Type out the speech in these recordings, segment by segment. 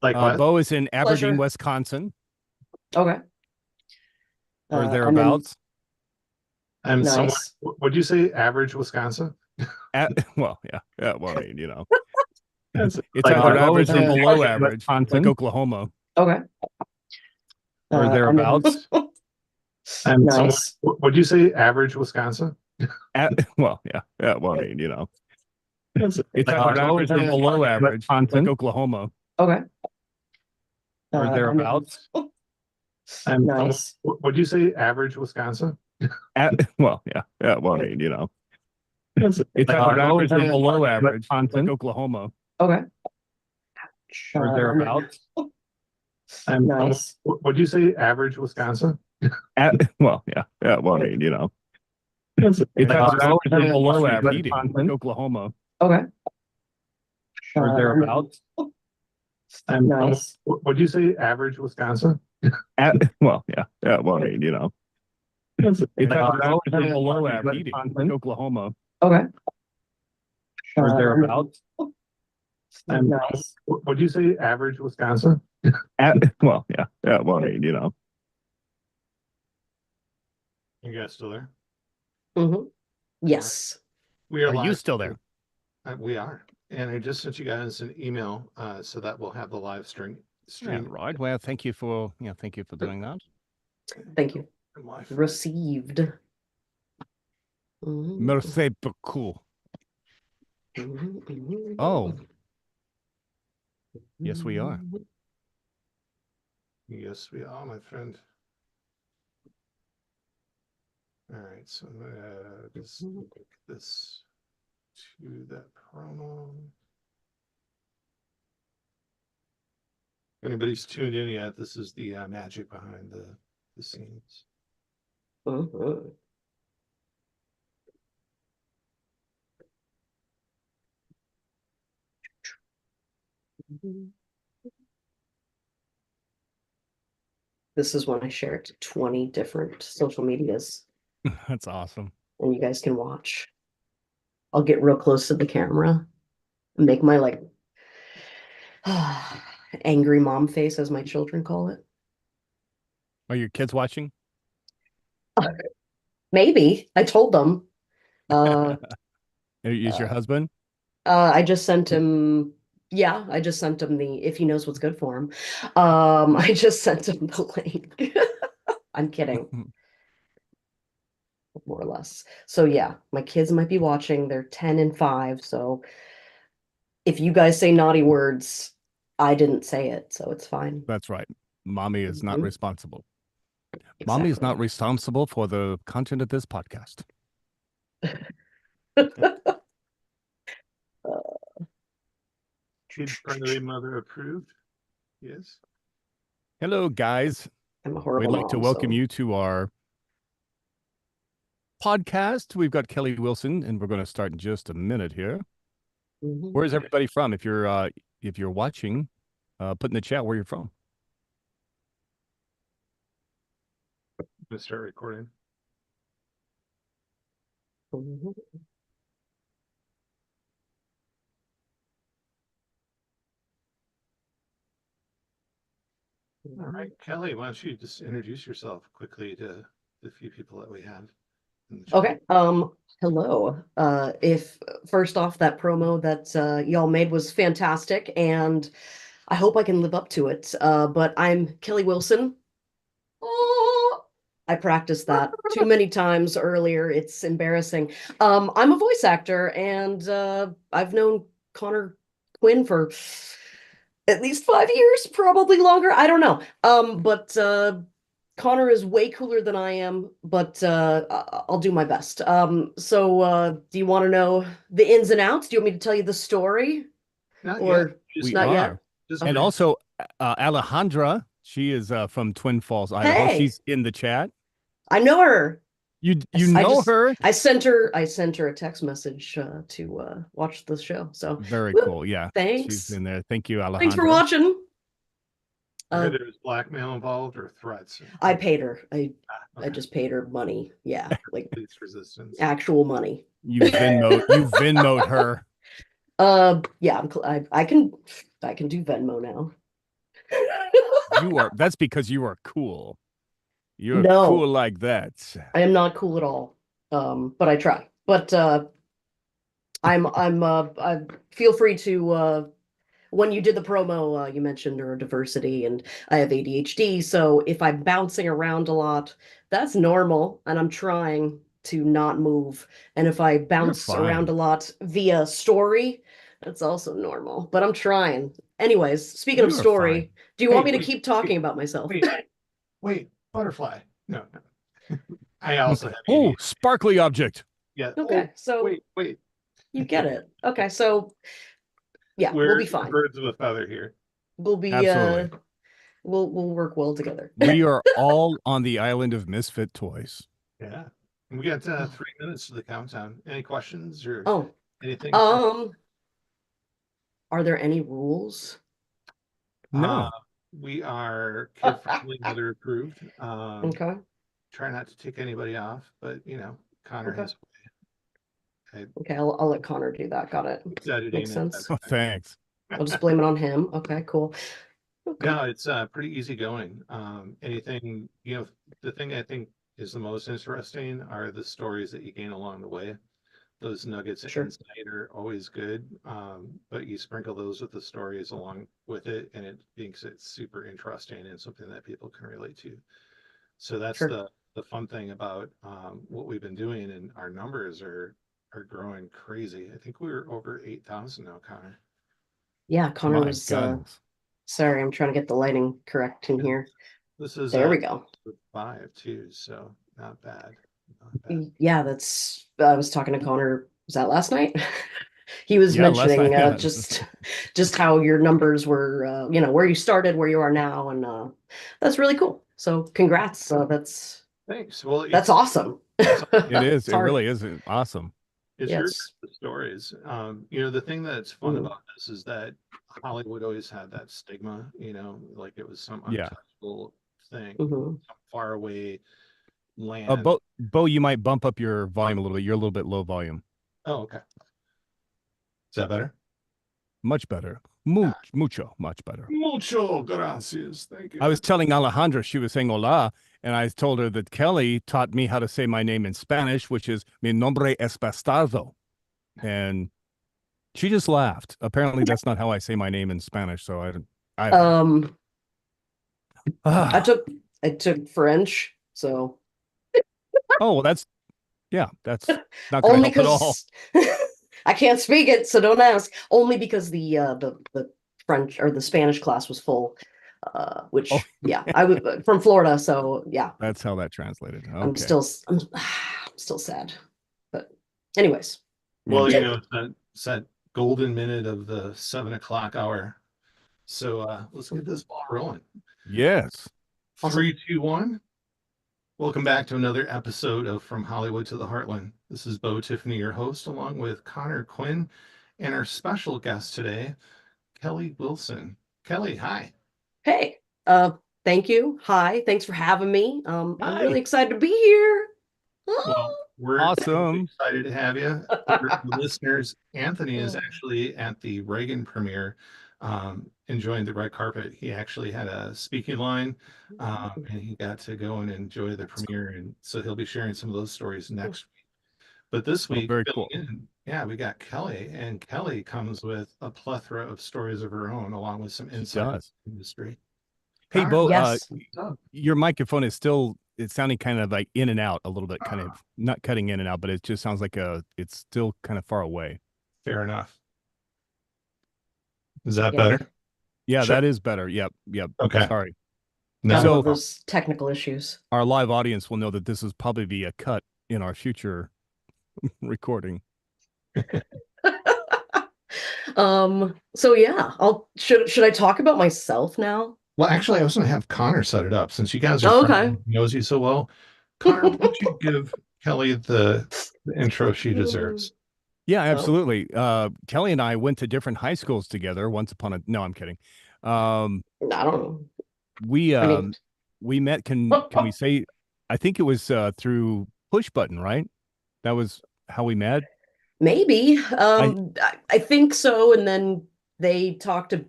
Like what? Bo is in Aberdeen, Pleasure. Wisconsin, Okay. or And then thereabouts. I'm somewhere. nice. Would you say average Wisconsin? Well, yeah. Well, I mean, It's it's like either what? average or below average, like Wisconsin. Oklahoma, Okay. or And then thereabouts. I'm somewhere. nice. Would you say average Wisconsin? Well, yeah. Well, I mean, It's it's like either average or below average, like Oklahoma, Okay. or And then thereabouts. I'm nice. would you say average Wisconsin? Well, yeah. Well, I mean, It's it's like either average or below average, like Oklahoma, Okay. or And then thereabouts. I'm nice. would you say average Wisconsin? Well, yeah. Well, I mean, It's it's like either average or below average, like Oklahoma, Okay. or And then thereabouts. I'm nice. would you say average Wisconsin? Well, yeah. Well, I mean, It's it's like either average or below average, like Oklahoma, Okay. or And thereabouts. I'm nice. would you say average Wisconsin? Well, yeah. Well, I mean, You guys still there? Mm-hmm. Yes. We are Are you live. still there? We are, and I just sent you guys an email so that we'll have the live stream. Yeah, right. Well, thank you for doing that. Thank you. Live. Received. Merci beaucoup. Oh, yes, we are. Yes, we are, my friend. All right, so just link this to that promo. If anybody's tuned in yet, this is the magic behind the scenes. This is when I share it to 20 different social medias, That's awesome. and you guys can watch. I'll get real close to the camera and make my like angry mom face, as my children call it. Are your kids watching? Maybe. I told them. Is your husband? I just sent him. Yeah, I just sent him the if he knows what's good for him. I just sent him the link. I'm kidding. More or less. So yeah, my kids might be watching. They're 10 and 5. So if you guys say naughty words, I didn't say it, so it's fine. That's right. Mommy is not responsible. Exactly. Mommy is not responsible for the content of this podcast. Kid-friendly mother approved. Yes. Hello, guys. I'm a horrible We'd like to mom, welcome so. you to our podcast. We've got Kelly Wilson, and we're going to start in just a minute here. Where's everybody from? If you're watching, put in the chat where you're from. I'm gonna start recording. All right, Kelly, why don't you just introduce yourself quickly to the few people that we have in the chat. Okay. Hello. If first off, that promo that y'all made was fantastic, and I hope I can live up to it. But I'm Kelly Wilson. Oh, I practiced that too many times earlier. It's embarrassing. I'm a voice actor, and I've known Quinn for at least 5 years, probably longer. I don't know. But Connor is way cooler than I am, but I'll do my best. So do you want to know the ins and outs? Do you want me to tell you the story? Not Or yet. not yet? And also, Alejandra, she is from Twin Falls, Idaho. Hey. She's in the chat. I know her. You know her? I sent her a text message to watch the show. So very cool. Yeah. Thanks. She's in there. Thank you, Alejandra. Thanks for watching. There's blackmail involved or threats? I paid her. I Okay. just paid her money. Yeah, like Least resistance. actual money. You Venmo'd her. Yeah, I can do Venmo now. That's because you are cool. You're No, cool like that. I am not cool at all. But I try. But I feel free to when you did the promo, you mentioned neurodiversity, and I have ADHD. So if I'm bouncing around a lot, that's normal, and I'm trying to not move. And if I You're bounce around fine. a lot via story, that's also normal. But I'm trying. Anyways, speaking of You are fine. story, do you Hey, want me to wait, keep talking wait, about myself? wait, butterfly. No, no. I also have Oh, ADHD. sparkly object. Yeah. Oh, Okay, so wait. you get it. Okay, so yeah, we'll be We're fine. birds of a feather here. We'll be Absolutely. we'll work well together. We are all on the island of misfit toys. Yeah. And we got 3 minutes to the countdown. Any questions or Oh, anything? are there any rules? Uh, No. we are kid friendly, mother approved. Okay, Try not to tick anybody off, but Connor okay, has I, okay. I'll let Connor do that. Got it. he's editing Makes and sense. Oh, thanks. I'll just blame it on him. Okay, cool. Okay, no, it's pretty easy going. Anything, the thing I think is the most interesting are the stories that you gain along the way. Those nuggets of sure, insight are always good, but you sprinkle those with the stories along with it, and it makes it super interesting and something that people can relate to. So that's sure. the fun thing about what we've been doing, and our numbers are growing crazy. I think we're over 8,000 now, Connor. Yeah, Connor My was. goodness. Sorry, I'm trying to get the lighting correct in here. This is There we go. 5 too, so not bad. Not bad. Yeah, that's. I was talking to Connor. Was that last night? He was Yeah, last mentioning night. just how your numbers were, where you started, where you are now, and that's really cool. So congrats. Thanks. Well, That's awesome. It is. It's It hard. really is awesome. it's Yeah, your it's the stories. The thing that's fun mm, about this is that Hollywood always had that stigma, like it was some Yeah. untouchable thing, mhm. some far away land. Bo, you might bump up your volume a little bit. You're a little bit low volume. Oh, okay. Is that better? Much better. Ah, Mucho, much better. mucho gracias. Thank I you. was telling Alejandra, she was saying hola, and I told her that Kelly taught me how to say my name in Spanish, which is mi nombre es bastardo. And she just laughed. Apparently, that's not how I say my name in Spanish. So I don't. Um, I Ah. took French, so Oh, well, that's not going to only help at all. because I can't speak it, so don't ask. Only because the French or the Spanish class was full, Oh, which yeah, I was from Florida, so yeah, that's how that translated. I'm Okay. still I'm, I'm still sad, but anyways, Well, Okay. it's that golden minute of the 7 o'clock hour. So let's get this ball rolling. Yes. Awesome. 3, 2, 1. Welcome back to another episode of From Hollywood to the Heartland. This is Bo Tiffany, your host, along with Connor Quinn and our special guest today, Kelly Wilson. Kelly, hi. Hey, thank you. Hi, thanks for having me. I'm Hi. really excited to be here. Well, we're really Awesome. excited to have you. For the listeners, Anthony is Oh. actually at the Reagan premiere, enjoying the red carpet. He actually had a speaking line, and he got to go and enjoy the premiere. And so he'll be sharing some of those stories next week. But this Oh, week, very filling cool. in, yeah, we got Kelly, and Kelly comes with a plethora of stories of her own, along with some She insight into does. the industry. Hey, Connor, Bo, Yes. what's up? your microphone is still, it's sounding kind of like in and out a little bit, kind of not cutting in and out, but it just sounds like it's still kind of far away. Fair enough. Is that Yeah. better? Yeah, Sure. that is better. Yep. Okay. Sorry. No. Gotta So- love those technical issues. Our live audience will know that this is probably be a cut in our future recording. So yeah, should I talk about myself now? Well, actually, I was going to have Connor set it up since you guys are Oh, friends, okay. he knows you so well. Connor, why don't you give Kelly the intro she deserves? Yeah, absolutely. Kelly and I went to different high schools together no, I'm kidding. I don't know. We I mean, we met, can we say, I think it was through Push Button, right? That was how we met. maybe. I think so. And then they talked to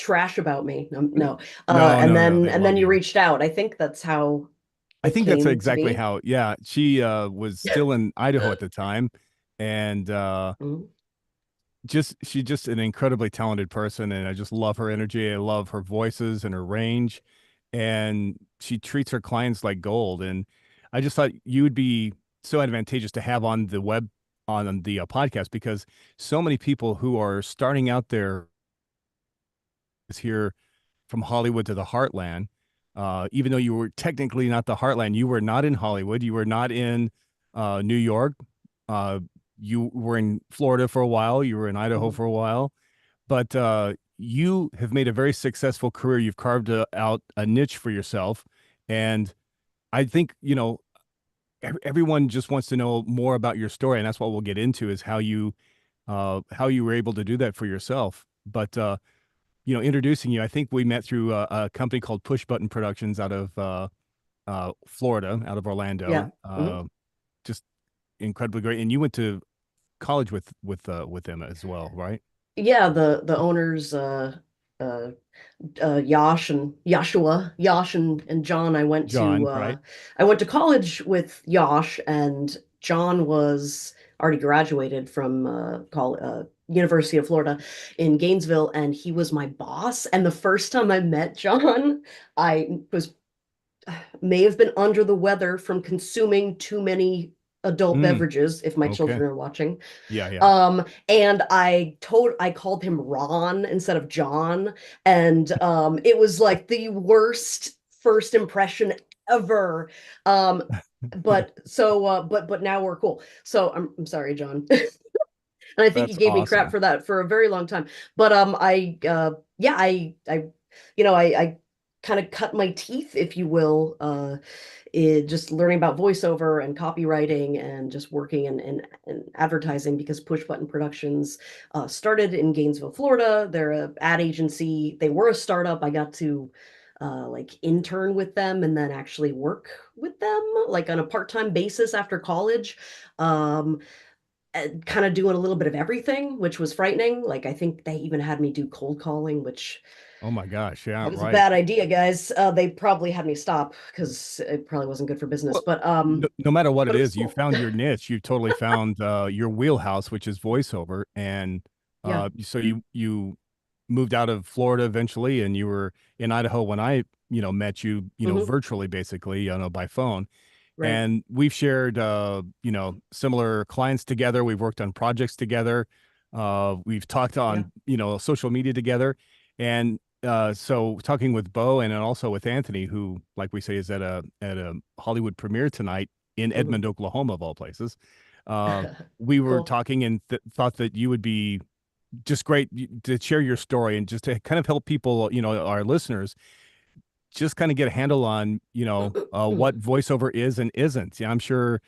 trash about me. No. No, And no, no. then They love you you. reached out. I think that's how I it think that's came to exactly be. how, yeah, she was still in Idaho at the time. And Mhm. she's just an incredibly talented person. And I just love her energy. I love her voices and her range. And she treats her clients like gold. And I just thought you would be so advantageous to have on the web, on the podcast, because so many people who are starting out there is here from Hollywood to the Heartland. Even though you were technically not the Heartland, you were not in Hollywood, you were not in New York, uh, you were in Florida for a while, you were in Idaho Mhm. for a while, but you have made a very successful career. You've carved out a niche for yourself, and I think everyone just wants to know more about your story, and that's what we'll get into is how you were able to do that for yourself. But introducing you, I think we met through a company called Push Button Productions out of Florida, out of Yeah. Orlando. Mhm. Just incredibly great. And you went to college with them as well, right? Yeah, the owners uh Yash and Yashua, Yash and John. John, right? I went to college with Yash, and John was already graduated from University of Florida in Gainesville, and he was my boss. And the first time I met John, I was may have been under the weather from consuming too many adult Mm, beverages, if my okay. children are watching. Yeah, yeah. And I called him Ron instead of John, and it was like the worst first impression ever. Um, but now we're cool. So I'm sorry, John. And I think he That's gave me crap awesome. for that for a very long time. But I yeah, I I kind of cut my teeth, if you will, just learning about voiceover and copywriting and just working in advertising, because Push Button Productions started in Gainesville, Florida. They're a ad agency. They were a startup. I got to like intern with them and then actually work with them like on a part-time basis after college. Um, kind of doing a little bit of everything, which was frightening. Like I think they even had me do cold calling, which Oh my gosh, yeah, it was a right. bad idea, guys. They probably had me stop because it probably wasn't good for business. Well, But no matter what but it it was is, you cool. found your niche. You totally found your wheelhouse, which is voiceover. And Yeah. so you moved out of Florida eventually, and you were in Idaho when I met you, Hmm. virtually, basically, by phone. Right. And we've shared similar clients together. We've worked on projects together. We've talked Yeah. on social media together. And so talking with Bo and then also with Anthony, who, like we say, is at a Hollywood premiere tonight in Hmm. Edmond, Oklahoma, of all places. uh, we were Cool. talking and thought that you would be just great to share your story and just to kind of help people, our listeners, just kind of get a handle on, what voiceover is and isn't. Yeah, I'm sure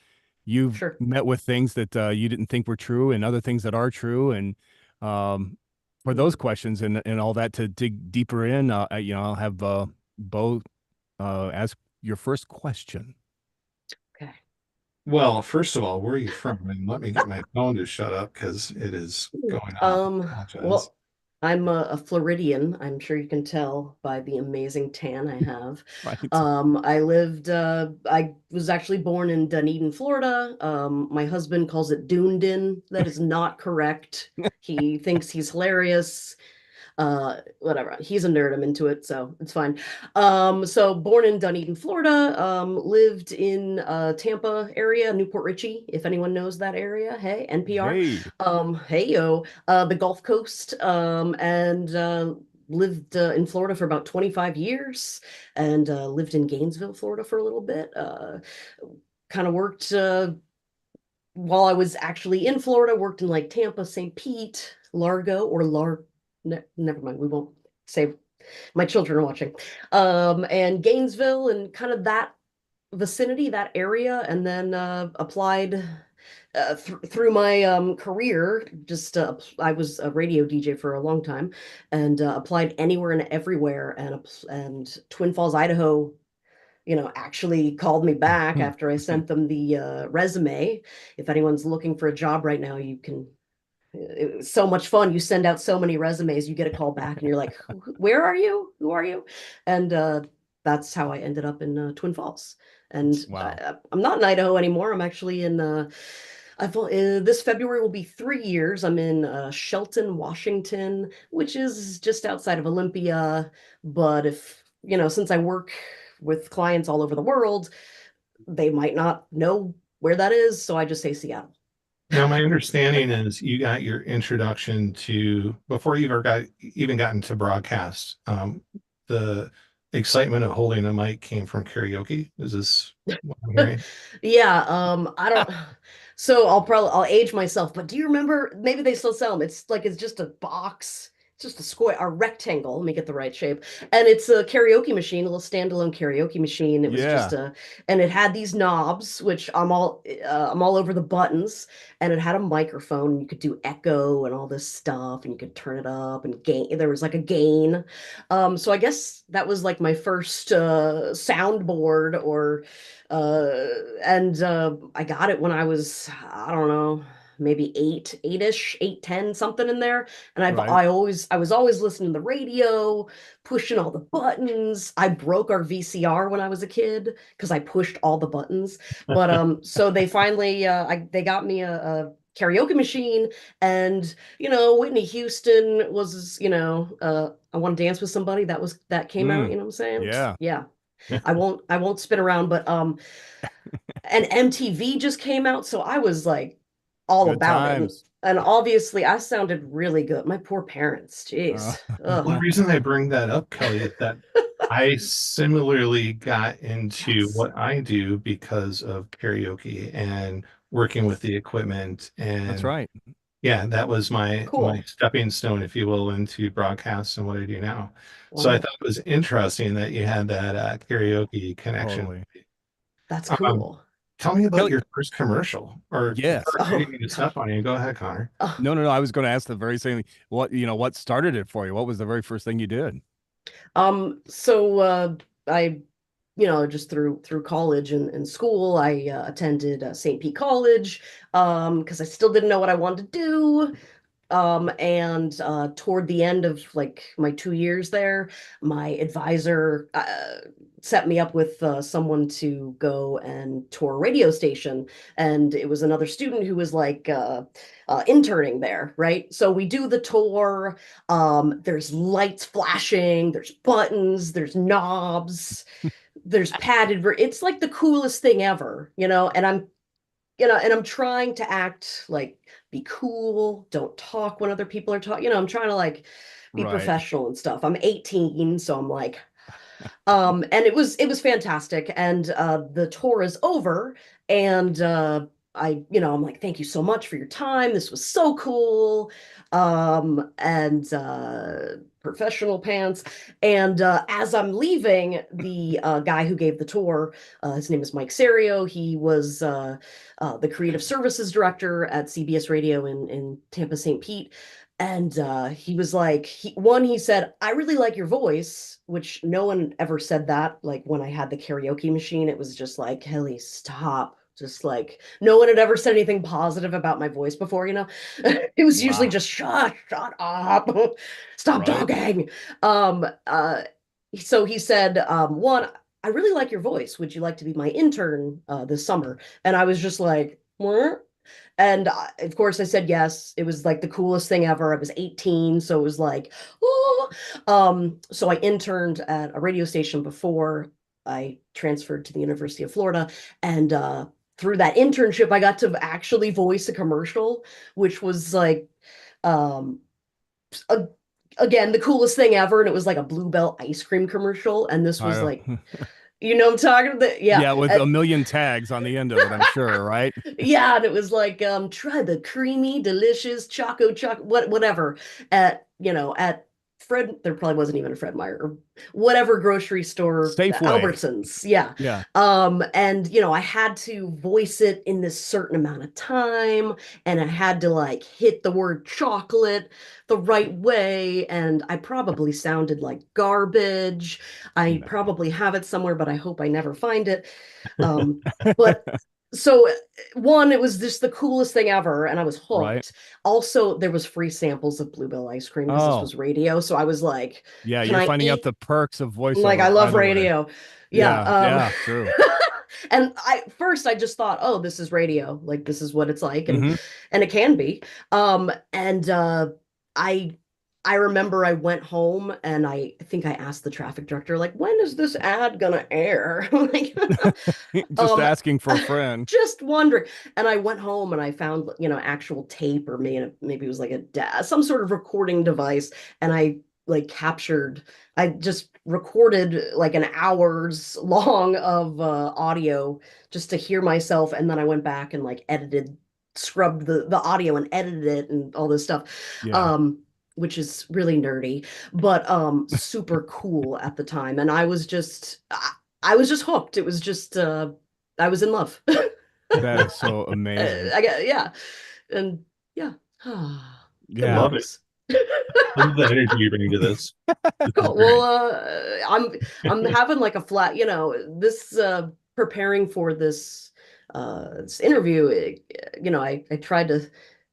you've Sure. met with things that you didn't think were true and other things that are true. And um, for those Mhm. questions and all that to dig deeper in, I'll have Bo ask your first question. Okay. Well, first of all, where are you from? And let me get my phone to shut up because it is going off. I apologize. Well, I'm a Floridian. I'm sure you can tell by the amazing tan I have. Right. I was actually born in Dunedin, Florida. My husband calls it Dunedin. That is not correct. He thinks he's hilarious. Whatever, he's a nerd, I'm into it, so it's fine. So born in Dunedin, Florida. Lived in Tampa area, Newport Richey, if anyone knows that area. Hey, NPR. Hey, Hey yo, the Gulf Coast. And lived in Florida for about 25 years, and lived in Gainesville, Florida for a little bit. Kind of worked while I was actually in Florida, worked in like Tampa, St. Pete, Largo, or never mind, we won't say, my children are watching. And Gainesville and kind of that vicinity, that area, and then applied through my career. Just I was a radio DJ for a long time, and applied anywhere and everywhere, and Twin Falls, Idaho, actually called me back after I sent them the resume. If anyone's looking for a job right now, you can it was so much fun. You send out so many resumes, you get a call back, and you're like, "Where are you? Who are you?" And that's how I ended up in Twin Falls. And Wow. I'm not in Idaho anymore. I'm actually in. This February will be 3 years. I'm in Shelton, Washington, which is just outside of Olympia. But if since I work with clients all over the world, they might not know where that is, so I just say Seattle. Now, my understanding is you got your introduction to before you ever even got into broadcast. The excitement of holding a mic came from karaoke. Is this what I'm hearing? Yeah, I don't so I'll age myself, but do you remember maybe they still sell them? It's just a box, it's just a square, a rectangle, let me get the right shape. And it's a karaoke machine, a little standalone karaoke machine. It was just Yeah. and it had these knobs, which I'm all over the buttons, and it had a microphone, and you could do echo and all this stuff, and you could turn it up and gain. There was like a gain. So I guess that was like my first soundboard or uh and I got it when I was, I don't know, maybe eight-ish, 8, 10, something in there. And Right. I was always listening to the radio, pushing all the buttons. I broke our VCR when I was a kid because I pushed all the buttons. But so they finally they got me a karaoke machine. And Whitney Houston was, I Want to Dance with Somebody, that came out, Mm. you know what I'm saying? Yeah. Yeah. I won't spin around, but and MTV just came out, so I was like all Good about it. And, times. and obviously I sounded really good. My poor parents, Uh, jeez. Well, the Ugh. reason I bring that up, Kelly, is that I similarly got into Yes. what I do because of karaoke and working with the equipment. that's And right. yeah, that was my Cool. stepping stone, if you will, into broadcast and what I do now. So I Wow. thought it was interesting that you had that karaoke connection. Totally. That's Um, cool. Tell me about Kelly, your first commercial. Or yes. sorry, I Oh didn't mean to step gosh. on you. Go ahead, Connor. Oh, No, no, no. I was going to ask the very same thing. What started it for you? What was the very first thing you did? so I just through college and school, I attended St. Pete College because I still didn't know what I wanted to do. And toward the end of like my 2 years there, my advisor set me up with someone to go and tour a radio station. And it was another student who was like interning there, right? So we do the tour. There's lights flashing, there's buttons, there's knobs, there's it's like the coolest thing ever, and I'm trying to act like be cool, don't talk when other people are talking. I'm trying to like be Right. professional and stuff. I'm 18, so I'm like, and it was fantastic. And the tour is over, and I'm like, thank you so much for your time. This was so cool. And professional pants. And as I'm leaving, the guy who gave the tour, his name is Mike Serio. He was the creative services director at CBS Radio in Tampa, St. Pete. And he was like, he said, I really like your voice, which no one ever said that. Like when I had the karaoke machine, it was just like, Kelly, stop. Just like no one had ever said anything positive about my voice before. It was usually Wow. just shut up, stop Right. talking. Um, uh, so he said, one, I really like your voice. Would you like to be my intern this summer? And I was just like, what? And of course, I said yes. It was like the coolest thing ever. I was 18, so it was like, oh. So I interned at a radio station before I transferred to the University of Florida, and through that internship, I got to actually voice a commercial, which was like, um, a, again, the coolest thing ever. And it was like a Bluebell ice cream commercial, and this was I, like, I'm talking about, yeah. yeah, with a million tags on the end of it, I'm sure, right? Yeah, and it was like, try the creamy, delicious whatever at Fred. There probably wasn't even a Fred Meyer or whatever grocery store, Safeway. Albertsons. Yeah. Yeah. And I had to voice it in this certain amount of time, and I had to like hit the word chocolate the right way, and I probably sounded like garbage. I No. probably have it somewhere, but I hope I never find it. Um, but So one, it was just the coolest thing ever, and I was Right. hooked. Also, there was free samples of Bluebell ice cream because this Oh, was radio. So I was like, yeah. can You're I finding out eat? the perks of Like, voiceover I right love away. radio. Yeah. Yeah. Yeah. True. And I first I just thought, oh, this is radio. Like this is what it's like, Hmm. and it can be. And I I remember I went home and I think I asked the traffic director, like, when is this ad gonna air? Like, Just um, asking for a friend. just wondering. And I went home and I found, actual tape, or maybe it was like some sort of recording device, and I like captured. I just recorded like an hours long of audio just to hear myself, and then I went back and like scrubbed the audio and edited it and all this stuff. Yeah. Um, which is really nerdy, but super cool at the time. And I was just hooked. It was just I was in love. That is so amazing. I get yeah, and yeah, good Yeah. Love it. memories. Love the energy you bring to this. This is Cool. great. Well, I'm having like a flat, this preparing for this interview. I tried to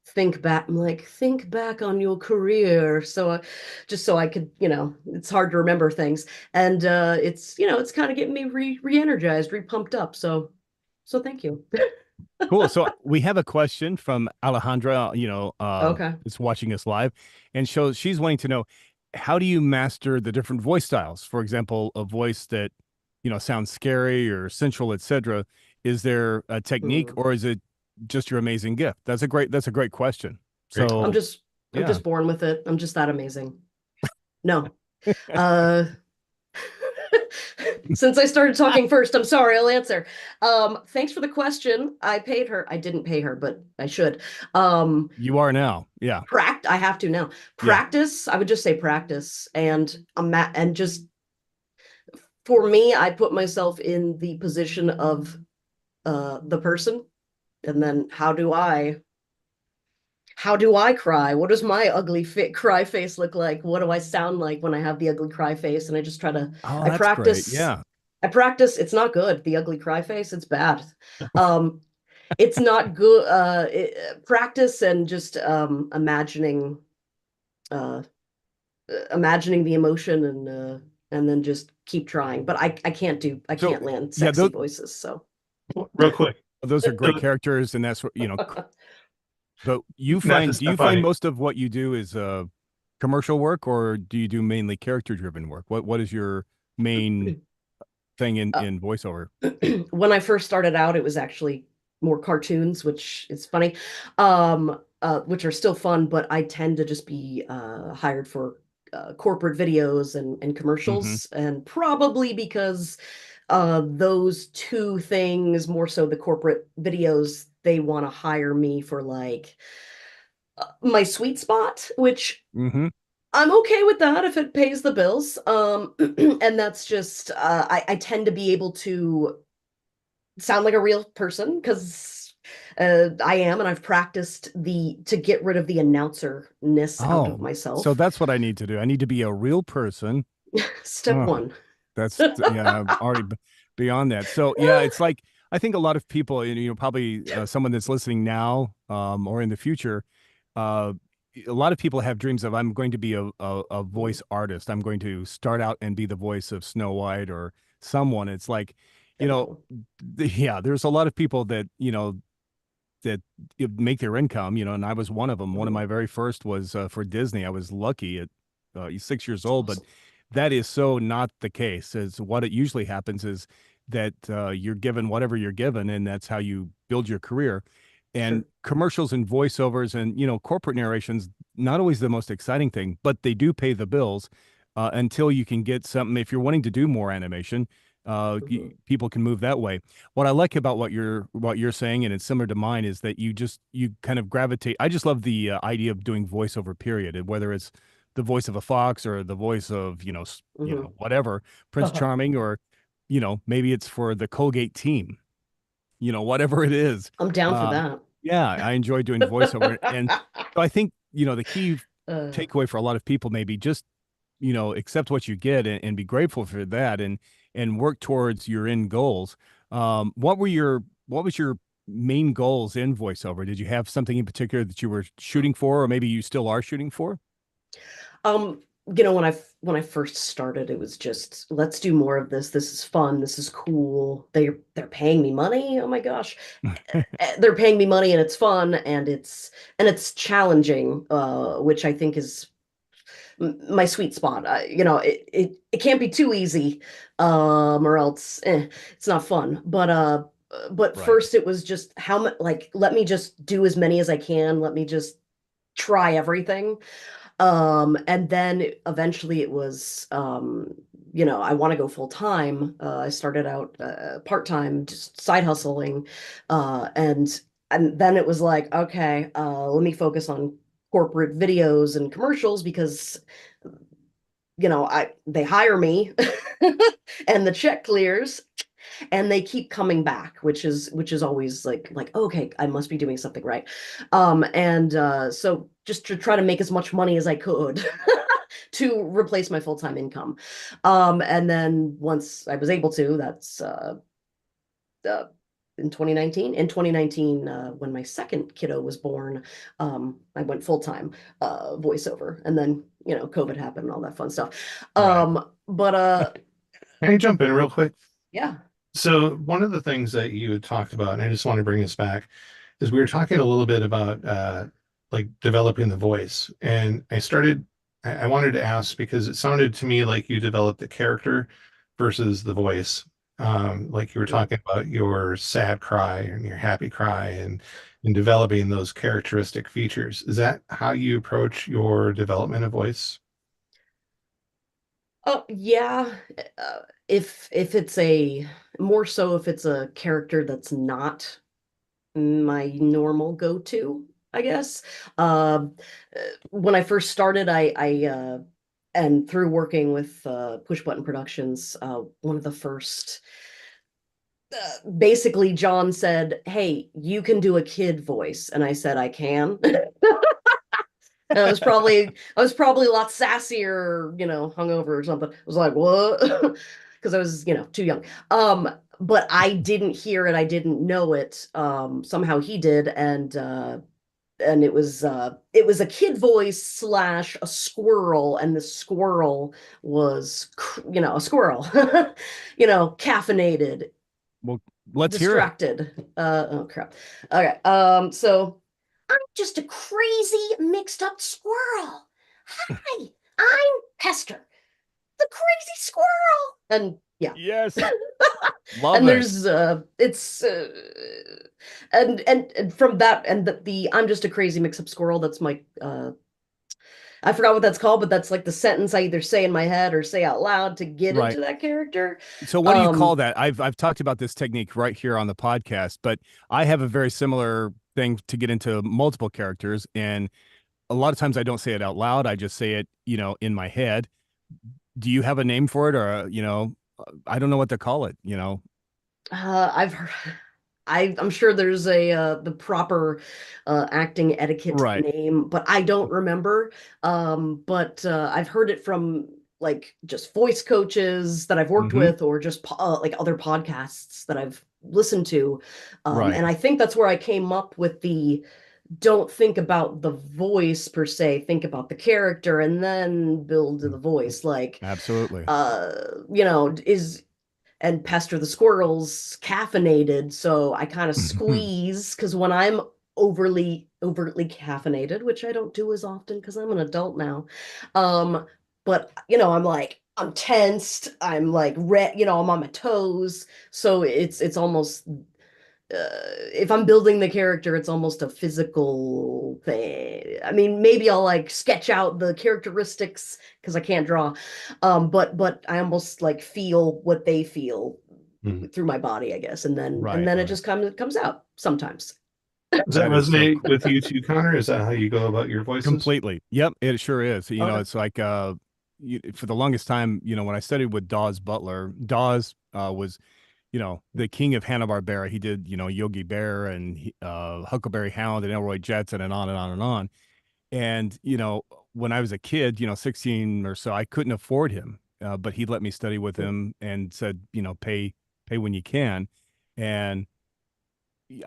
think back. I'm like, think back on your career, so just so I could, it's hard to remember things, and it's kind of getting me re-energized, re-pumped up. So thank you. Cool. So we have a question from Alejandra, Okay. is watching us live, and she's wanting to know, how do you master the different voice styles? For example, a voice that, sounds scary or sensual, etc. Is there a technique, Hmm. or is it just your amazing gift? That's a great question. Great I'm call. So just I'm yeah. just born with it. I'm just that amazing. No. Uh since I started talking first, I'm sorry, I'll answer. Thanks for the question. I paid her. I didn't pay her, but I should. You are now. Yeah. I have to now. Yeah. Practice, I would just say practice. And just for me, I put myself in the position of the person. And then how do I cry? What does my ugly cry face look like? What do I sound like when I have the ugly cry face? And I just try to, Oh, I that's great. practice, Yeah. I practice. It's not good. The ugly cry face, it's bad. Um, it's not good. Practice and just uh, imagining the emotion, and then just keep trying. But I So can't land yeah, sexy voices. So Real quick. those are great So characters, and that's what, but not to do you step on find it. most of what you do is commercial work, or do you do mainly character driven work? What is your main thing uh, in voiceover? when I first started out, it was actually more cartoons, which is funny, which are still fun, but I tend to just be hired for corporate videos and Hmm. commercials, and probably because those two things, more so the corporate videos, they want to hire me for like my sweet spot, which Hmm. I'm okay with that if it pays the bills. And that's just I tend to be able to sound like a real person because I am, and I've practiced the to get rid of the announcer-ness out of Oh, so myself. that's what I need to do. I need to be a real person. Step one. Yeah, I'm already beyond that. So yeah, it's like, I think a lot of people, probably someone that's listening now, or in the future, uh, a lot of people have dreams of, I'm going to be a voice artist. I'm going to start out and be the voice of Snow White or someone. It's like, you know, No. yeah, there's a lot of people that, that make their income, and I was one of them. One of Mhm. my very first was for Disney. I was lucky at 6 years It's old, but awesome. that is so not the case. As what it usually happens is that you're given whatever you're given, and that's how you build your career. And Sure. commercials and voiceovers and corporate narrations, not always the most exciting thing, but they do pay the bills until you can get something. If you're wanting to do more animation, Mhm. people can move that way. What I like about what you're saying, and it's similar to mine, is that you kind of gravitate. I just love the idea of doing voiceover, period, and whether it's the voice of a fox or the voice of Mhm. whatever, Prince Charming, or maybe it's for the Colgate team, whatever it is. I'm down for Uh, that. yeah, I enjoy doing voiceover, and so I think the key uh, takeaway for a lot of people may be just accept what you get, and be grateful for that, and work towards your end goals. What were your what was your main goals in voiceover? Did you have something in particular that you were shooting for, or maybe you still are shooting for? When I first started, it was just let's do more of this. This is fun. This is cool. They're paying me money. Oh my gosh. They're paying me money and it's fun and it's challenging, which I think is my sweet spot. It can't be too easy, or else it's not fun. But Right. first it was just how much like let me just do as many as I can. Let me just try everything. And then eventually it was, I want to go full time. I started out part time, just side hustling, and then it was like, okay, let me focus on corporate videos and commercials because they hire me and the check clears and they keep coming back, which is always like okay, I must be doing something right. And so just to try to make as much money as I could to replace my full-time income. And then once I was able to, that's uh in 2019. In 2019, when my second kiddo was born, I went full-time voiceover, and then COVID happened and all that fun stuff. Right. But Can I jump in real quick? yeah. So one of the things that you had talked about, and I just want to bring this back, is we were talking a little bit about like developing the voice. And I wanted to ask because it sounded to me like you developed the character versus the voice. Like you were talking about your sad cry and your happy cry and developing those characteristic features. Is that how you approach your development of voice? Oh, yeah. If it's a more so if it's a character that's not my normal go-to, I guess. When I first started, I and through working with Push Button Productions, one of the first, basically John said, "Hey, you can do a kid voice," and I said, "I can." And I was probably a lot sassier, hungover or something. I was like, what? Because I was, too young. But I didn't hear it, I didn't know it. Somehow he did, and it was a kid voice slash a squirrel, and the squirrel was a squirrel, caffeinated, Well, let's hear it. distracted. Oh crap. Okay. So I'm just a crazy mixed up squirrel. Hi, I'm Pester, the crazy squirrel. And yeah. Yes. Love And it. there's it's and from that and the I'm just a crazy mix up squirrel, that's my I forgot what that's called, but that's like the sentence I either say in my head or say out loud to get Right. into that character. So what do you call that? I've talked about this technique right here on the podcast, but I have a very similar thing to get into multiple characters, and a lot of times I don't say it out loud. I just say it, in my head. Do you have a name for it, or I don't know what to call it, I've heard, I'm sure there's a the proper acting etiquette Right. name, but I don't remember. But I've heard it from like just voice coaches that I've worked Hmm. with, or just like other podcasts that I've listened to. Right. And I think that's where I came up with the don't think about the voice per se, think about the character and then build to the voice. Like, Absolutely. is and Pester the squirrel's caffeinated, so I kind of squeeze because when I'm overtly caffeinated, which I don't do as often because I'm an adult now, but I'm like I'm tensed, I'm like red, I'm on my toes, so it's almost if I'm building the character, it's almost a physical thing. I mean, maybe I'll like sketch out the characteristics because I can't draw, but I almost like feel what they feel Hmm. through my body, I guess, and then and Right. then it Right. just comes out sometimes. Does that That is so resonate cool. with you too, Connor? Is that how you go about your voices? Completely. Yep, it sure is. Okay. It's like for the longest time, when I studied with Dawes Butler, Dawes was, the king of Hanna-Barbera. He did, Yogi Bear and Huckleberry Hound and Elroy Jetson and on and on and on. And, when I was a kid, 16 or so, I couldn't afford him. But he let me study with him and said, pay when you can. And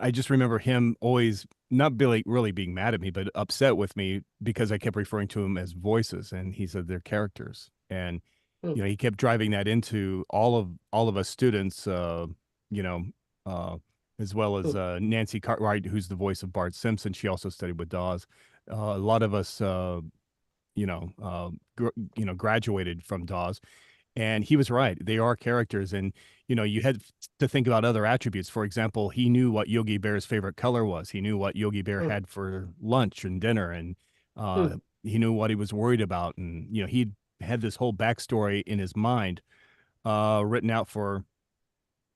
I just remember him always not really being mad at me, but upset with me because I kept referring to him as voices, and he said they're characters. And Hmm. he kept driving that into all of us students, you know, uh, as well as Hmm. Nancy Cartwright, who's the voice of Bart Simpson. She also studied with Dawes. A lot of us, graduated from Dawes, and he was right. They are characters, and you had to think about other attributes. For example, he knew what Yogi Bear's favorite color was. He knew what Yogi Bear Hmm. had for lunch and dinner, and Hmm. he knew what he was worried about. And he had this whole backstory in his mind, written out for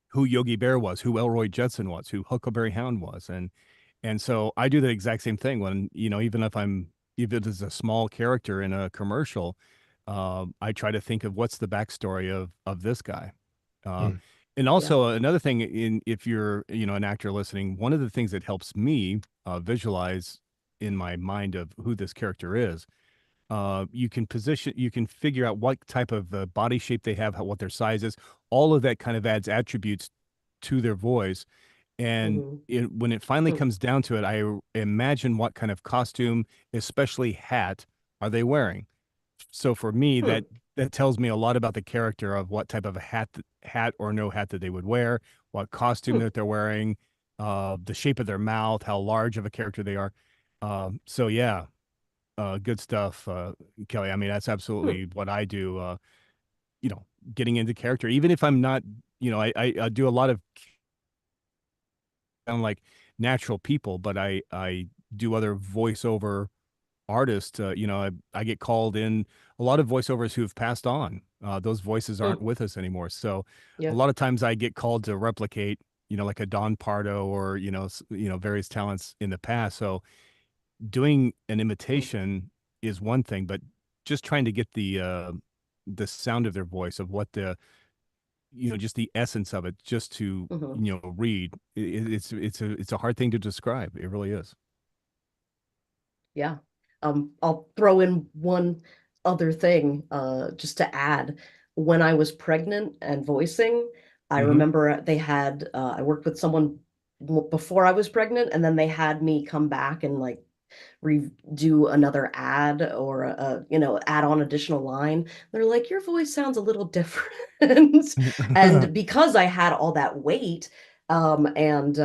who Yogi Bear was, who Elroy Judson was, who Huckleberry Hound was, and so I do the exact same thing when even if it is a small character in a commercial, I try to think of what's the backstory of this guy. Uh, Mm. and Yeah. also another thing, if you're an actor listening, one of the things that helps me visualize in my mind of who this character is, you can figure out what type of body shape they have, what their size is. All of that kind of adds attributes to their voice. And Hmm. when it finally Hmm. comes down to it, I imagine what kind of costume, especially hat, are they wearing. So for me, Hmm. that tells me a lot about the character of what type of a hat or no hat that they would wear, what costume Hmm. that they're wearing, the shape of their mouth, how large of a character they are. So yeah, good stuff, Kelly. I mean, that's Hmm. absolutely what I do. You know, getting into character, even if I'm not, I do a lot of sound like natural people, but I do other voiceover artists. I get called in a lot of voiceovers who have passed on. Those voices aren't Hmm. with us anymore. So a Yeah. lot of times I get called to replicate, like a Don Pardo or various talents in the past. So doing an Hmm. imitation is one thing, but just trying to get the sound of their voice, of what the just the essence of it, just to Hmm. read. It's a hard thing to describe. It really is. Yeah. I'll throw in one other thing, just to add. When I was pregnant and voicing, I Hmm. remember I worked with someone before I was pregnant, and then they had me come back and like redo another ad or add on additional line. They're like, your voice sounds a little different. And because I had all that weight, and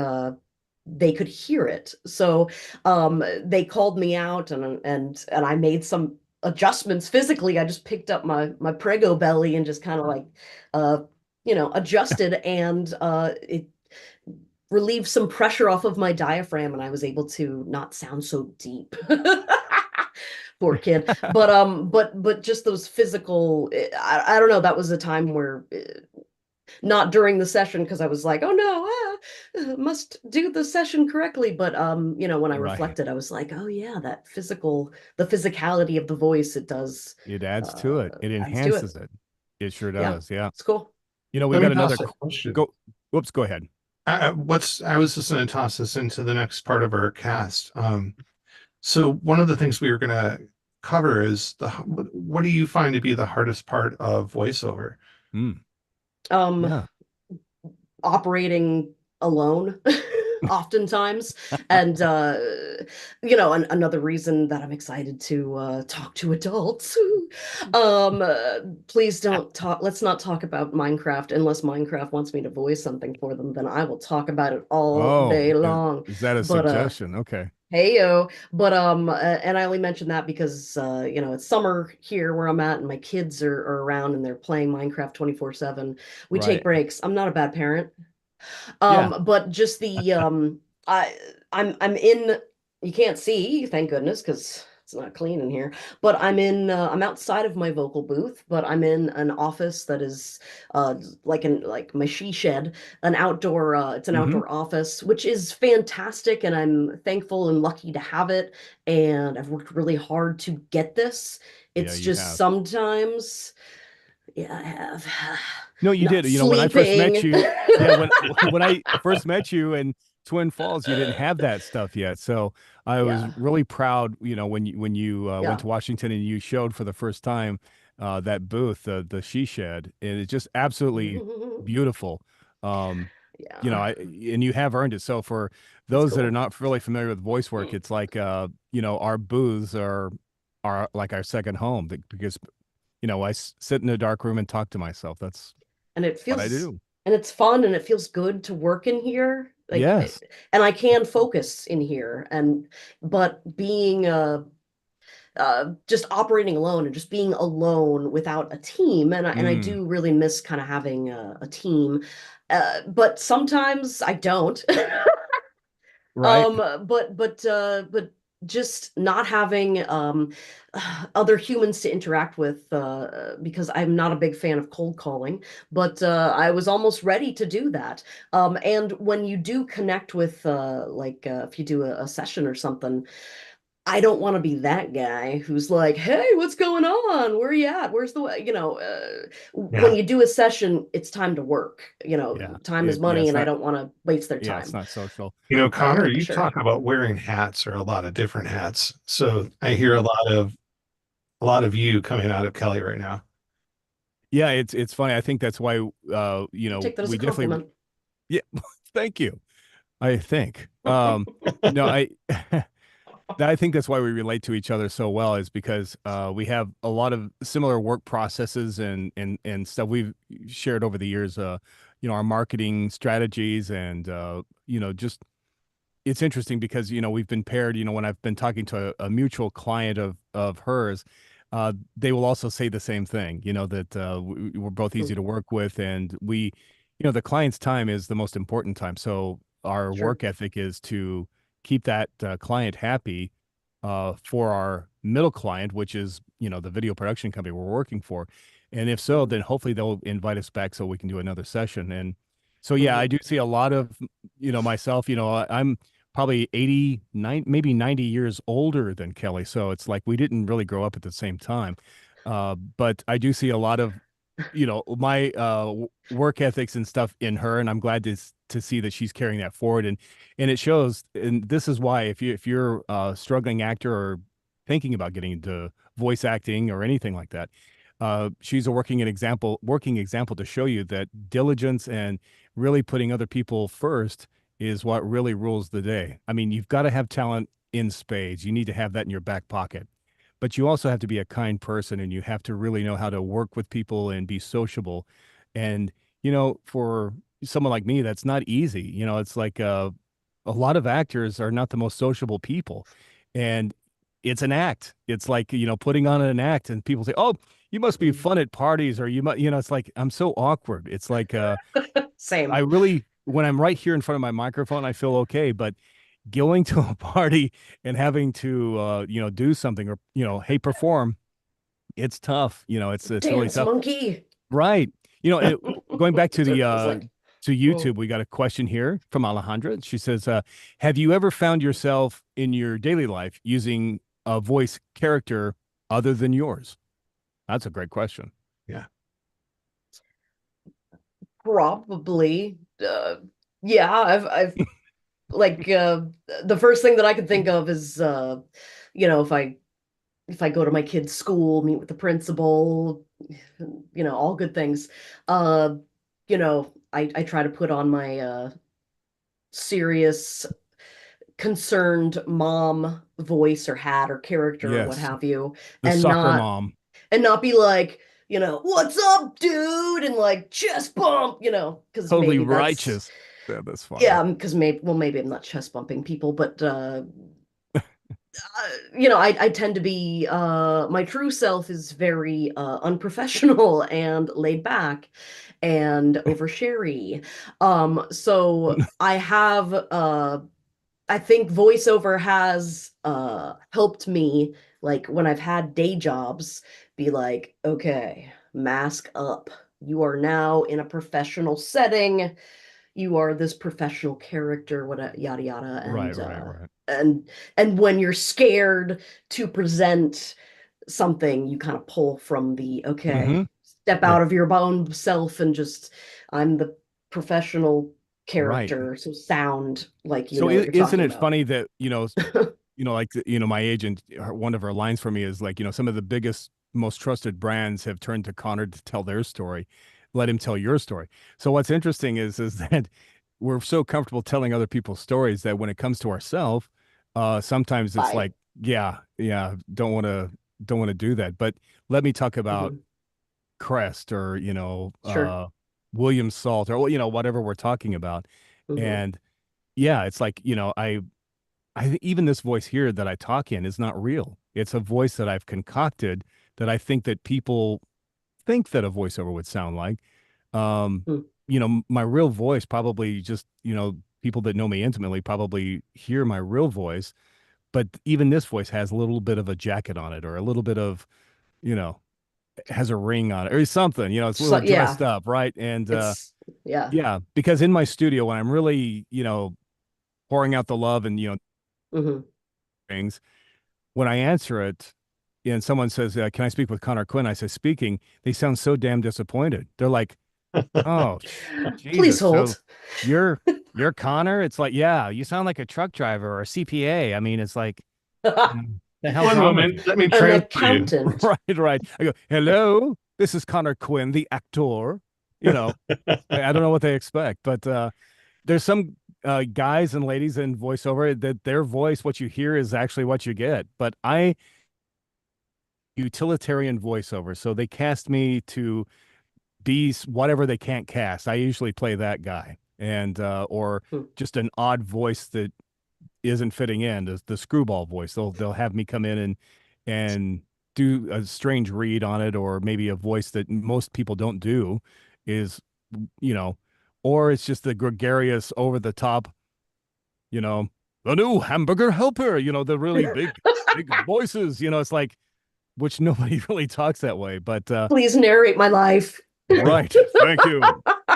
they could hear it. So they called me out, and I made some adjustments physically. I just picked up my prego belly and just kind of like uh adjusted, and it relieved some pressure off of my diaphragm, and I was able to not sound so deep. Poor kid. But just those physical, I don't know, that was a time where not during the session, because I was like, oh no, must do the session correctly. But when I Right. reflected, I was like, oh yeah, the physicality of the voice, it does It adds to uh it. It adds to it. enhances it. It sure Yeah, does. Yeah. it's cool. We've Let got me another ask a question. go. Whoops, go ahead. I was just going to toss this into the next part of our cast. So one of the things we were going to cover is what do you find to be the hardest part of voiceover? Mm, Um, yeah. Operating alone oftentimes, and another reason that I'm excited to talk to adults. Please don't talk let's not talk about Minecraft unless Minecraft wants me to voice something for them. Then I will talk about it all Oh, day long. is that a But suggestion? Okay. hey yo, but and I only mention that because it's summer here where I'm at, and my kids are around and they're playing Minecraft 24/7. We take Right. breaks. I'm not a bad parent. Yeah. But just the I I'm in, you can't see, thank goodness, because it's not clean in here. But I'm outside of my vocal booth, but I'm in an office that is like my she shed, it's an Hmm. outdoor office, which is fantastic, and I'm thankful and lucky to have it. And I've worked really hard to get this. Yeah, It's you just have. sometimes, yeah, I have No, you not did. When I first met sleeping. you, yeah, when I first met you in Twin Falls, you didn't have that stuff yet. So I was Yeah. really proud, when you went Yeah. to Washington and you showed for the first time that booth, the she shed, and it's just absolutely beautiful. Um, you know, Yeah. and you have earned it. So for That's those that are cool. not really familiar with voice work, it's like, you know, our booths are like our second home because, you know, sit in a dark room and talk to myself. That's And it what I feels do. and it's fun and it feels good to work in here. Yes. And I can focus in here. And but being just operating alone and just being alone without a team, and I Mm, do really miss kind of having a team. But sometimes I don't. right. But just not having other humans to interact with, because I'm not a big fan of cold calling, but I was almost ready to do that. And when you do connect with, if you do a session or something, I don't want to be that guy who's like, "Hey, what's going on? Where are you at? Where's the way?" When Yeah. you do a session, it's time to work. Yeah. Time is money, It's and I not, don't want to waste their yeah, it's time. not social. Connor, For you sure. talk about wearing hats or a lot of different hats. So I hear a lot of you coming out of Kelly right now. Yeah, it's funny. I think that's why, you I know, take that as we a definitely, compliment. yeah, thank you. I think, no, I think that's why we relate to each other so well is because we have a lot of similar work processes and stuff we've shared over the years. You know, our marketing strategies and you know, just it's interesting because you know we've been paired. You know, when I've been talking to a mutual client of hers, they will also say the same thing. You know that we're both easy to work with, and we, you know, the client's time is the most important time. So our Sure. work ethic is to keep that client happy for our middle client, which is you know the video production company we're working for, and if so, Mhm. then hopefully they'll invite us back so we can do another session. And so yeah, I Mhm. do see a lot of you know myself. You know, I'm probably 89, maybe 90 years older than Kelly. So it's like we didn't really grow up at the same time. But I do see a lot of, you know, my work ethics and stuff in her, and I'm glad to see that she's carrying that forward. And it shows. And this is why if you're a struggling actor or thinking about getting into voice acting or anything like that, she's a working example to show you that diligence and really putting other people first is what really rules the day. I mean, you've got to have talent in spades. You need to have that in your back pocket. But you also have to be a kind person and you have to really know how to work with people and be sociable. And, you know, for someone like me, that's not easy. You know, it's like a lot of actors are not the most sociable people. And it's an act. It's like, you know, putting on an act and people say, "Oh, you must be Mhm. fun at parties," or you might, you know, it's like I'm so awkward. It's like I Same. really, when I'm right here in front of my microphone, I feel okay. But going to a party and having to, you know, do something or, you know, hey, perform, it's tough. You know, it's really Dance tough. monkey. Right. You know, and going back That's what it feels like. to Oh. YouTube, we got a question here from Alejandra. She says, have you ever found yourself in your daily life using a voice character other than yours? That's a great question. Yeah. Probably. Yeah, I've like the first thing that I could think of is if I go to my kid's school, meet with the principal, all good things. I try to put on my serious, concerned mom voice or hat or character or what Yes. have you, The and soccer not mom. and not be like, what's up, dude, and like chest bump, because Totally maybe that's righteous. Yeah, that's funny. yeah, because maybe I'm not chest bumping people, but I tend to be my true self is very unprofessional and laid back and oversharey. So I think voiceover has helped me, like when I've had day jobs, be like, okay, mask up. You are now in a professional setting. You are this professional character, what yada yada, Right, right, right. and when you're scared to present something, you kind of pull from the okay, Mm-hmm. step Yeah, out of your own self and just I'm the professional right. character, so sound like you So know what you're isn't talking it about. funny that, you know, like, you know, my agent, one of her lines for me is like, you know, some of the biggest, most trusted brands have turned to Connor to tell their story. Let him tell your story. So what's interesting is that we're so comfortable telling other people's stories that when it comes to ourselves, sometimes it's Bye. like, yeah, don't want to do that. But let me talk about Mhm. Crest or, Sure. William Salt or, whatever we're talking about. Mhm. And yeah, it's like, even this voice here that I talk in is not real. It's a voice that I've concocted that I think that people think that a voiceover would sound like. Um, Mm. my real voice probably just, people that know me intimately probably hear my real voice, but even this voice has a little bit of a jacket on it or a little bit of, you know, has a ring on it or something, it's a So little yeah, dressed up, right? And it's yeah. yeah, because in my studio when I'm really, pouring out the love and, Hmm. things, when I answer it and someone says, "Can I speak with Connor Quinn?" I say, "Speaking." They sound so damn disappointed. They're like, "Oh, Please Jesus. So hold. you're you're Connor?" It's like, "Yeah, you sound like a truck driver or a CPA." I mean, it's like, the hell's One wrong with moment, you? let me An transfer you. accountant. Right, right. I go, "Hello, this is Connor Quinn, the actor." You know, I don't know what they expect, but there's some guys and ladies in voiceover that their voice, what you hear is actually what you get. But I utilitarian voiceover, so they cast me to be whatever they can't cast. I usually play that guy, and or Hmm. just an odd voice that isn't fitting in, the screwball voice. They'll have me come in and do a strange read on it, or maybe a voice that most people don't do is, you know, or it's just the gregarious, over the top, you know, the new hamburger helper, the really big voices, it's like, which nobody really talks that way. But Please narrate my life. right. Thank you.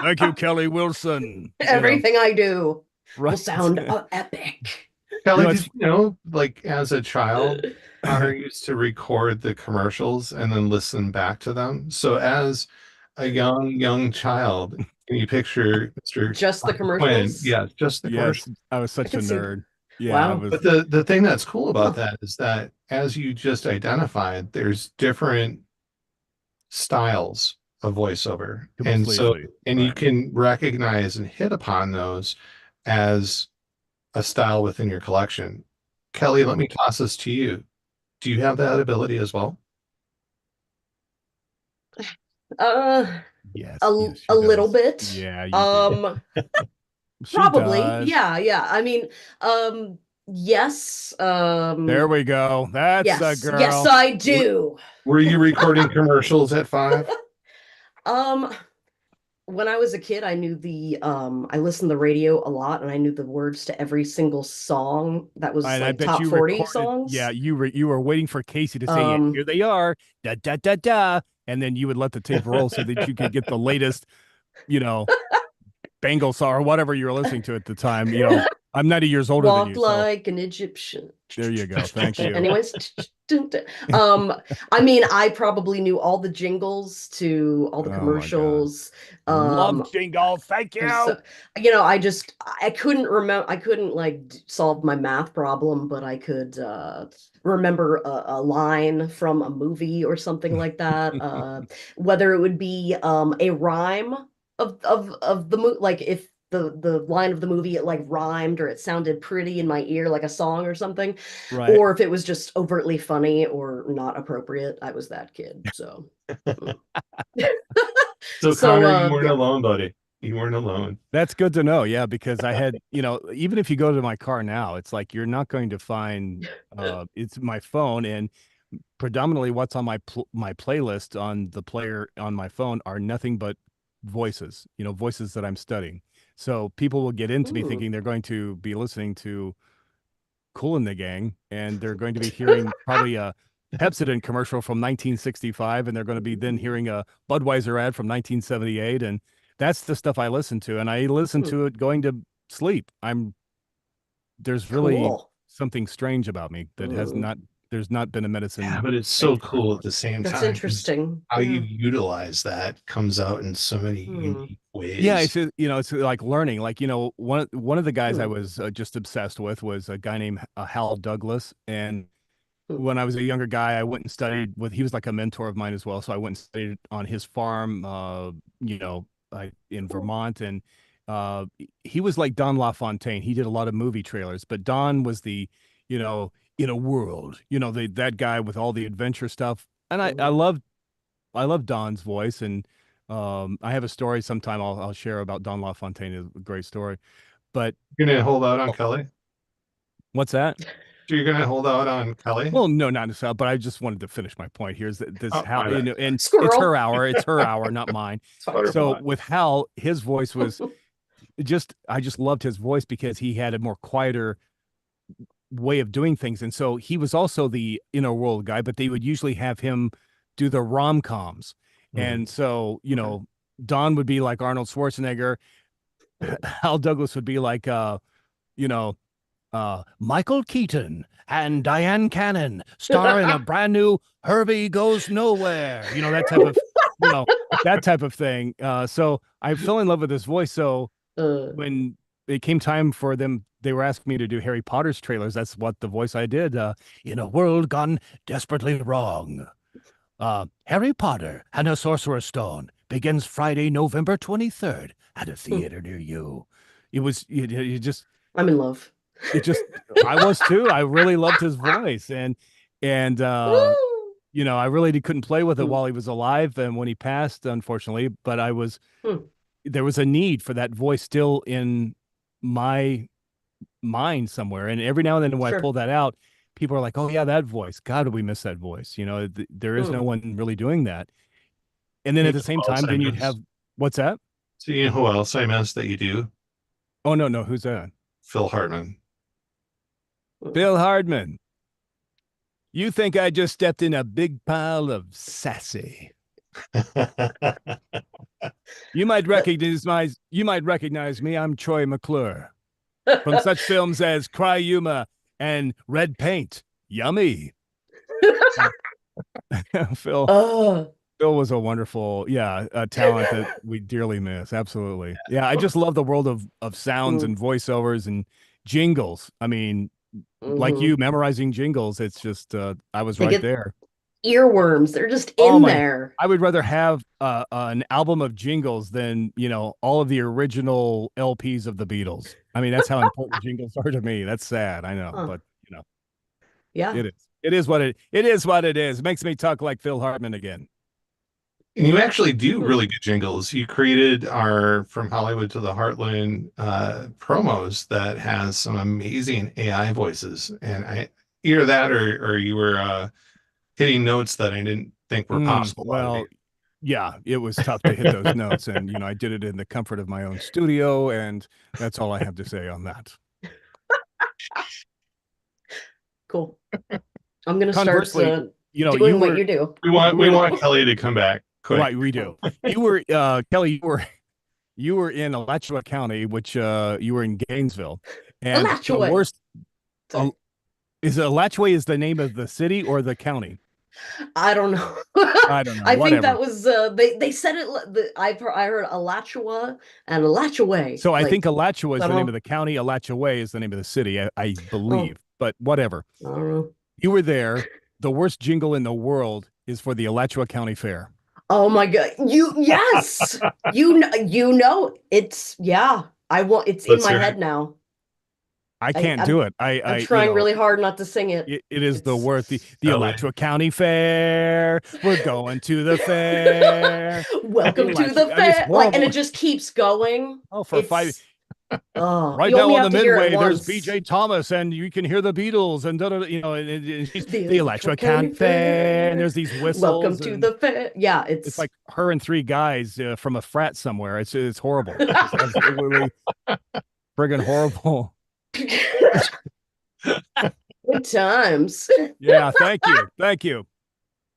Thank you, Kelly Wilson. Everything I do will Right. sound epic. Kelly, did It's you know, like as a child, Connor used to record the commercials and then listen back to them. So as a young child, can you picture Mr. Just the Quinn? commercials. Yeah, just the commercial. yes, I was I such a could see that. nerd. Yeah, I Wow. was But the thing that's cool about Huh. that is that as you just identified, there's different styles of voiceover. And so, completely and you right. can recognize and hit upon those as a style within your collection. Kelly, let me toss this to you. Do you have that ability as well? Uh, Yes, yes, a she little does. bit. Yeah, you do. She Probably. does. Yeah, yeah. I mean, yes. There we go. That's a Yes, girl. I Were, do. were you recording commercials at 5? Um, when I was a kid, I knew I listened to the radio a lot and I knew the words to every single song that was And I like bet top you 40 recorded. Yeah, songs. you were waiting for Casey to say it. Um, Here they are. Da da da da. And then you would let the tape roll so that you could get the latest, you know, Bengal song or whatever you were listening to at the time. I'm 90 years older than Walk you, so like an Egyptian. there you go. Thank you. Anyways, um, I mean, I probably knew all the jingles to all the Oh my God. commercials. Love Um, jingles. Thank so, you. I couldn't remember, I couldn't like solve my math problem, but I could remember a line from a movie or something like that. Whether it would be a rhyme of the movie, like if the line of the movie it like rhymed or it sounded pretty in my ear like a song or something, Right. or if it was just overtly funny or not appropriate. I was that kid. So mm. So So Connor, you weren't yeah. alone, buddy. You weren't alone. That's good to know. Yeah, because I had, even if you go to my car now, it's like you're not going to find it's my phone and predominantly what's on my playlist on the player on my phone are nothing but voices, voices that I'm studying. So people will get into me Mm. thinking they're going to be listening to Cool in the Gang, and they're going to be hearing probably a Pepsodent commercial from 1965, and they're going to be then hearing a Budweiser ad from 1978, and that's the stuff I listen to, and I listen Mm. to it going to sleep. There's really Cool. something strange about me that Mm. there's not been a Yeah, medicine but it's so expert cool at for. the same That's time because interesting. how you Yeah. utilize that comes out in so many Hmm. unique Yeah, ways. it's just, it's like learning. Like, one of the guys I Hmm. was just obsessed with was a guy named Hal Douglas, and Hmm. when I was a younger guy, I went and studied with, he was like a mentor of mine as well. So I went and studied on his farm, in Cool. Vermont. And he was like Don LaFontaine. He did a lot of movie trailers, but Don was the, in a world, that guy with all the adventure stuff. And I love Don's voice. And I have a story sometime I'll share about Don LaFontaine. It's a great story. But You're gonna hold out on Kelly? what's that? So you're gonna hold out on Kelly? Well, no, not necessarily, but I just wanted to finish my point. Here's this Oh, Hal, my bad. and it's Squirrel. her hour. It's her hour, not mine. So Butterfly. with Hal, his voice was I just loved his voice because he had a more quieter way of doing things. And so he was also the inner world guy, but they would usually have him do the rom-coms. And so, Don would be like Arnold Schwarzenegger. Hal Douglas would be like, Michael Keaton and Diane Cannon star in a brand new Herbie Goes Nowhere. That type of thing. So I fell in love with his voice. So when it came time for them, they were asking me to do Harry Potter's trailers. That's what the voice I did. In a world gone desperately wrong, Harry Potter and a Sorcerer's Stone begins Friday, November 23rd at a theater near you. It was you just. I'm in love. I was too. I really loved his voice, and I really couldn't play with it while he was alive, and when he passed, unfortunately. But there was a need for that voice still in my mind somewhere, and every now and then when I pull that out, people are like, "Oh yeah, that voice. God, do we miss that voice?" There is no one really doing that. And then at the same time, then you'd have what's that? So you know who else I missed that you do? Oh no, who's that? Phil Hartman. Bill Hardman. You think I just stepped in a big pile of sassy? You might recognize me. I'm Troy McClure from such films as Cry Yuma and Red Paint. Yummy. Phil was a wonderful, talent that we dearly miss. Absolutely. Yeah, I just love the world of sounds and voiceovers and jingles. I mean, like you memorizing jingles, it's just I was right there. Earworms, they're just in there. I would rather have an album of jingles than all of the original LPs of the Beatles. I mean, that's how important jingles are to me. That's sad, I know, but yeah, it is what it is. It makes me talk like Phil Hartman again. And you actually do really good jingles. You created our From Hollywood to the Heartland promos that has some amazing AI voices. And either that or you were hitting notes that I didn't think were possible. Well, yeah, it was tough to hit those notes. And, I did it in the comfort of my own studio. And that's all I have to say on that. Cool. I'm going to start doing what you do. We want Kelly to come back. Quick. Right, we do. You were Kelly. You were in Alachua County, which you were in Gainesville, and Alachua. the worst. Is Alachua is the name of the city or the county? I don't know. I don't know. I think that was they said it. I heard Alachua and Alachua. So I think Alachua is the name of the county. Alachua is the name of the city. I believe, but whatever. I don't know. You were there. The worst jingle in the world is for the Alachua County Fair. Oh my God! Yes, it's it's in my head now. I can't do it. I'm trying really hard not to sing it. It is the worst. The Alachua County Fair. We're going to the fair. Welcome to the fair. And it just keeps going. Oh, for 5. Oh, right now on the Midway, there's BJ Thomas, and you can hear the Beatles, and the Alachua County Fair, and there's these whistles. Welcome to the fair. Yeah, it's like her and 3 guys from a frat somewhere. It's horrible. It's absolutely friggin' horrible. Good times. Yeah, thank you.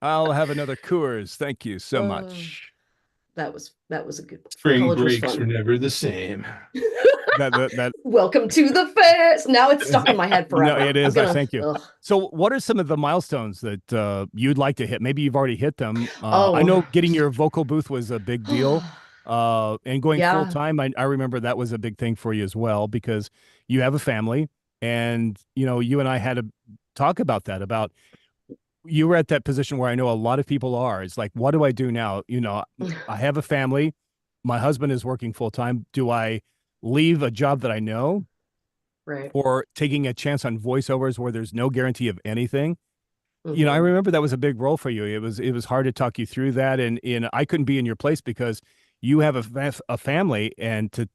I'll have another Coors. Thank you so much. That was a good spring breaks are never the same. that Welcome to the fair. Now it's stuck in my head forever. No, it is. Thank you. So what are some of the milestones that you'd like to hit? Maybe you've already hit them. I know getting your vocal booth was a big deal. And going full time, I remember that was a big thing for you as well, because you have a family, and you and I had to talk about that, about you were at that position where I know a lot of people are. It's like, what do I do now? I have a family. My husband is working full time. Do I leave a job that I know Right. or taking a chance on voiceovers where there's no guarantee of anything. You know, I Mhm. remember that was a big role for you. It was hard to talk you through that, and I couldn't be in your place because you have a family and to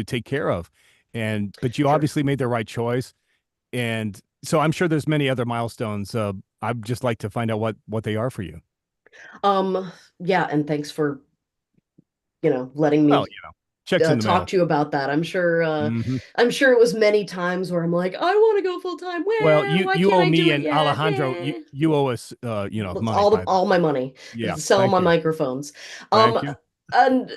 take care of, but you Sure. obviously made the right choice, and so I'm sure there's many other milestones. I'd just like to find out what they are for you. Yeah, and thanks for, letting Well, me checks in the talk mail. to you about that. Hmm. I'm sure it was many times where I'm like, I want to go full time. Well, Well, why you can't owe I do me it and yet? Alejandro. You owe us It's money, by the way. all my money. Yeah, Sell thank my you, microphones. Um, thank you. and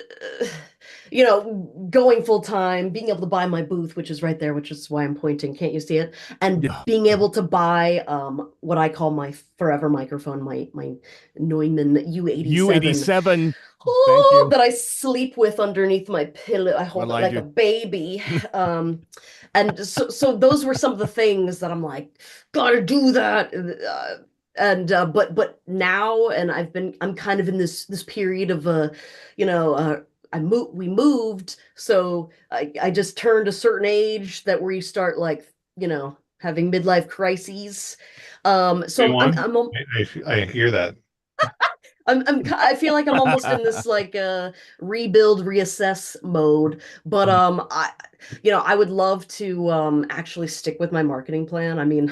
going full time, being able to buy my booth, which is right there, which is why I'm pointing. Can't you see it? And Yeah, being able to buy what I call my forever microphone, my Neumann U87. U87. Thank Oh, you. that I sleep with underneath my pillow. I hold Well, it I like a do. baby. Um, and so those were some of the things that I'm like, gotta do that. But now, and I'm kind of in this period of you know, uh, we moved, so I just turned a certain age that where you start like, having midlife crises. So One, I hear that. I feel like I'm almost in this like rebuild, reassess mode. But Mm. I would love to actually stick with my marketing plan. I mean,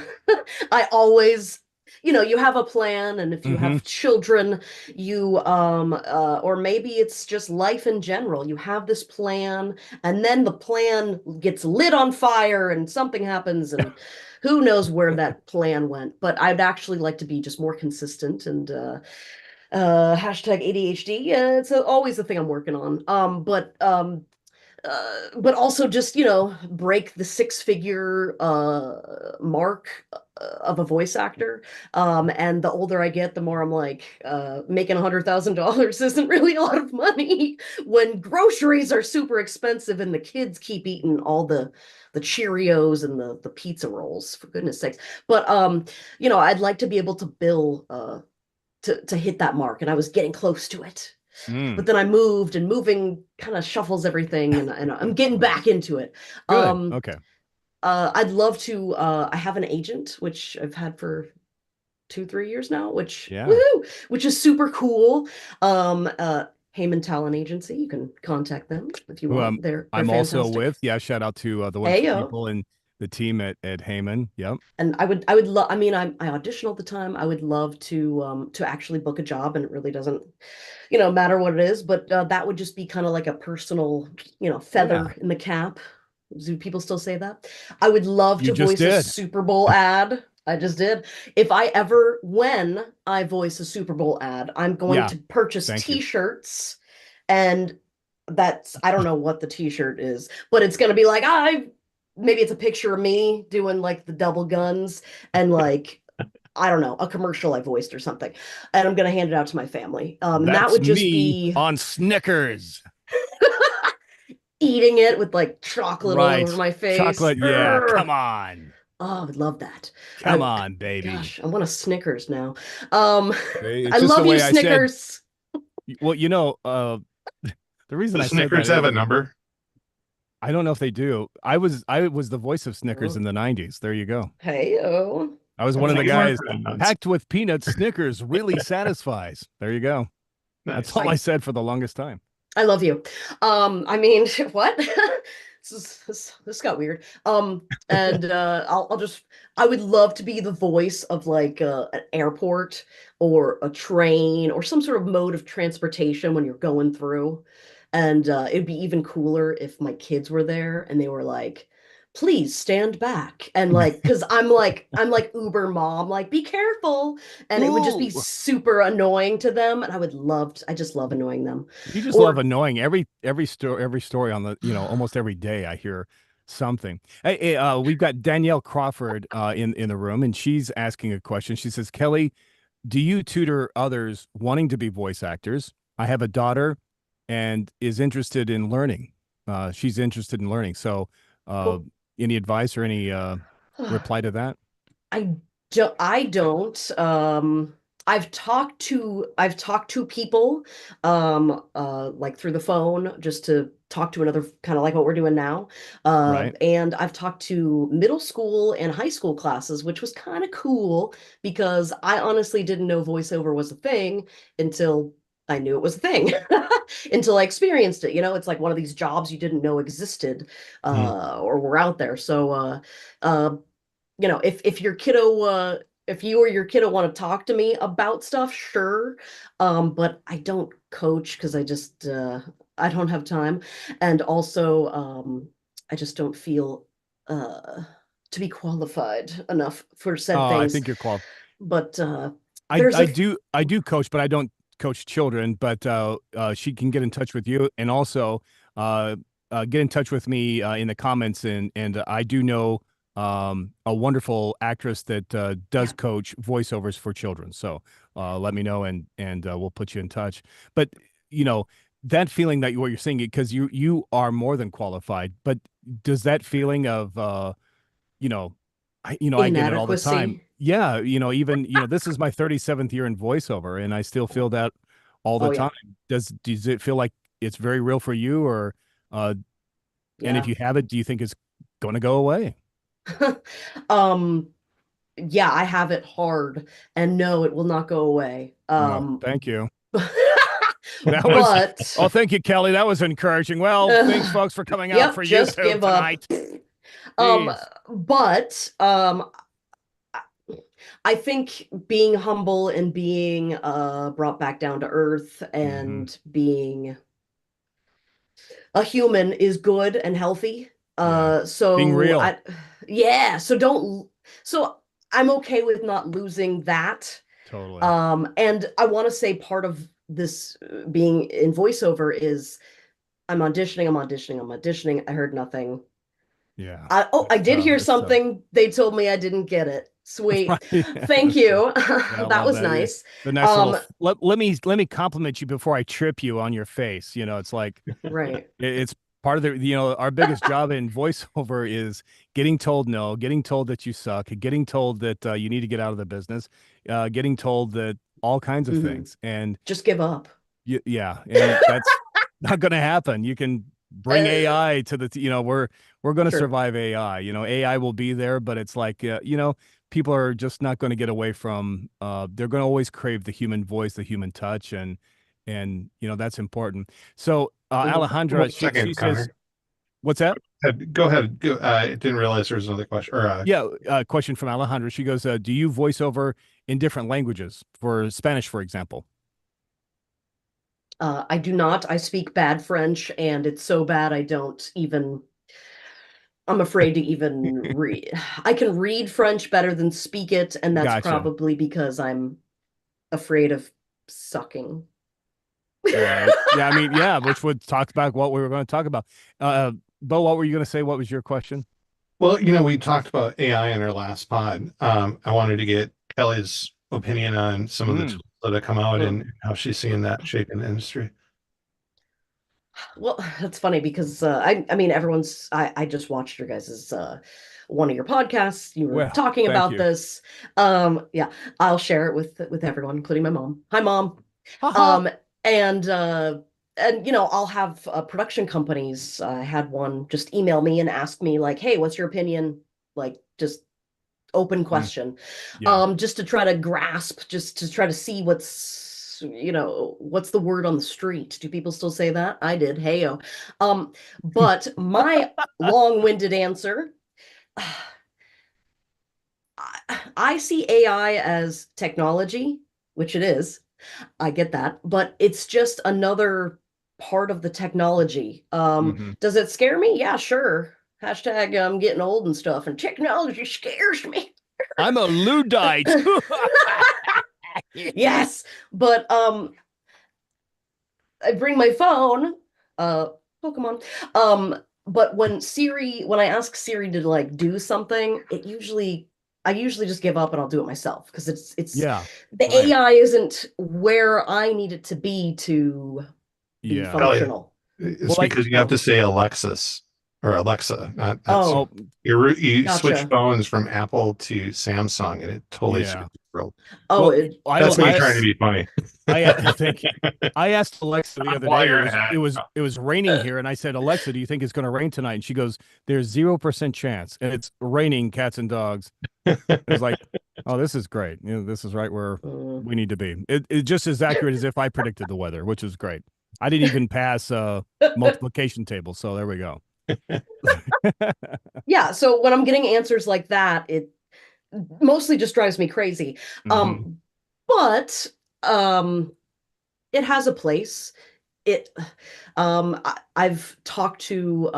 I always, you have a plan, and if you Hmm. have children, or maybe it's just life in general. You have this plan, and then the plan gets lit on fire, and something happens, and who knows where that plan went. But I'd actually like to be just more consistent and hashtag ADHD. It's always the thing I'm working on. But also just break the six-figure mark of a voice actor. And the older I get, the more I'm like, making $100,000 isn't really a lot of money when groceries are super expensive and the kids keep eating all the Cheerios and the pizza rolls, for goodness sakes. But I'd like to be able to bill to hit that mark, and I was getting close to it. Mm. But then I moved, and moving kind of shuffles everything, and I'm getting back into it. Good. Um, Okay. I'd love to. I have an agent, which I've had for 2, 3 years now, which Yeah. woohoo, which is super cool. Heyman Talent Agency. You can contact them if you Who want. They're I'm also fantastic. with. Yeah. Shout out to the Hey wonderful yo. people and the team at Heyman. Yep. And I would love. I mean, I audition all the time. I would love to actually book a job, and it really doesn't matter what it is, but that would just be kind of like a personal, Yeah. feather in the cap. Do people still say that? I would love You to just voice a did. Super Bowl ad. I just did. When I voice a Super Bowl ad, I'm going Yeah. to purchase Thank you. t-shirts, and I don't know what the t-shirt is, but it's going to be like, maybe it's a picture of me doing like the double guns and like I don't know, a commercial I voiced or something. And I'm going to hand it out to my family. And that That's would just me be on Snickers. eating it with like chocolate all over Right. my face. Chocolate. Yeah. Come Urgh. on. Oh, I would love that. Come on, baby. Gosh, I want a Snickers now. Um, It's I just the love you, way I said. Snickers. Well, the reason The I said Snickers that, have a number. I don't know if they do. I was the voice of Snickers Oh, in the 90s. There you go. hey, oh, I was one that's of the You weren't guys awesome. that nuts. packed with peanuts. Snickers really satisfies. There you go. That's Nice. all I said for the longest time. I love you. I mean, what? This got weird. And I would love to be the voice of like an airport or a train or some sort of mode of transportation when you're going through. And it'd be even cooler if my kids were there and they were like, please stand back. And like, because I'm like Uber mom, like, be careful. And it would just be Ooh, super annoying to them. And I just love annoying them. you just love Or annoying every story on the almost every day I hear something. Hey, we've got Danielle Crawford in the room, and she's asking a question. She says, Kelly, do you tutor others wanting to be voice actors? I have a daughter and is interested in learning. She's interested in learning. So, uh, well, any advice or any reply to that? I don't. I've talked to people like through the phone just to talk to another kind of like what we're doing now. Right. And I've talked to middle school and high school classes, which was kind of cool because I honestly didn't know voiceover was a thing until I knew it was a thing. Until I experienced it. It's like one of these jobs you didn't know existed Mm. or were out there. So if your kiddo if you or your kiddo want to talk to me about stuff, sure. But I don't coach because I don't have time. And also I just don't feel to be qualified enough for said I things. think you're qualified. But I there's I a do I do coach, but I don't coach children. But she can get in touch with you, and also get in touch with me in the comments. And I do know a wonderful actress that does yeah, coach voiceovers for children. So let me know, and we'll put you in touch. But you know that feeling that what you're saying, because you are more than qualified. But does that feeling of you know, I get it all the time. inadequacy. Yeah, even, this is my 37th year in voiceover, and I still feel that all the Oh yeah, time. Does it feel like it's very real for you, or uh and if yeah. you have it, do you think it's going to go away? um yeah, I have it hard, and no, it will not go away. No, thank you. That was But Oh, thank you, Kelly. That was encouraging. Well, thanks folks for coming out yep, for just YouTube give up. tonight. Um, Jeez. but I think being humble and being brought back down to earth Hmm. and being a human is good and healthy. Yeah. Uh, Being so real. I, yeah, so don't, so I'm okay with not losing that. Totally. And I want to say part of this being in voiceover is I'm auditioning, I'm auditioning, I'm auditioning. I heard nothing. Yeah. I It's did tough. hear It's tough. something. They told me I didn't get it. Sweet. Right. Yeah, Thank that's good. you. Yeah, I That love was that. nice. The nice little Um, let me compliment you before I trip you on your face. It's like right. it's part of our biggest job in voiceover is getting told no, getting told that you suck, getting told that you need to get out of the business, getting told that all kinds of Mhm. things. And Just give up. yeah, and that's not going to happen. You can bring Uh, AI to we're going to sure. survive AI. AI will be there, but it's like people are just not going to get away from. They're going to always crave the human voice, the human touch, and that's important. So Mhm. Alejandra, One she second, says, Connor. "What's that?" Go ahead. I didn't realize there was another question. Or Yeah, question from Alejandra. She goes, "Do you voice over in different languages, for Spanish, for example?" I do not. I speak bad French, and it's so bad I don't even. I'm afraid to even read. I can read French better than speak it, and that's Gotcha. probably because I'm afraid of sucking. Right. Yeah. I mean, yeah, which would talk about what we were going to talk about. Bo, what were you going to say? What was your question? well, we talked about AI in our last pod. I wanted to get Kelly's opinion on some of the Mm. tools that have come out Hmm. and how she's seeing that shaping the industry. Well, that's funny because I mean I just watched your guys's one of your podcasts. You were Well, talking thank about you. this. Yeah, I'll share it with everyone, including my mom. Hi, mom. Haha. Um, and I'll have production companies. I had one just email me and ask me like, "Hey, what's your opinion?" Like just open Mm. question. Yeah. Just to try to grasp, just to try to see what's the word on the street. Do people still say that? I did. Heyo. But my long-winded answer, I see AI as technology, which it is. I get that, but it's just another part of the technology. Hmm. Does it scare me? Yeah, sure. Hashtag I'm getting old and stuff, and technology scares me. I'm a Luddite. Yes, but I bring my phone, uh, Pokemon. But when I ask Siri to like do something, I usually just give up and I'll do it myself because it's Yeah. the Right. AI isn't where I need it to be Yeah. be Kelly, functional. it's Well, because you have to say Alexis. or Alexa. Not Oh, Oh, you switch gotcha. phones from Apple to Samsung, and it totally yeah. switches the world. Oh, Well, it That's me I trying to looks. be funny. thank you. I asked Alexa the other While day. you're at It was raining here, and I said, Alexa, do you think it's going to rain tonight? And she goes, "There's 0% chance, and it's raining cats and dogs." it. It was like, oh, this is great. This is right where Mm. we need to be. It just as accurate as if I predicted the weather, which is great. I didn't even pass multiplication table, so there we go. Yeah, so when I'm getting answers like that, it mostly just drives me crazy. Mhm. Um, but it has a place. It I've talked to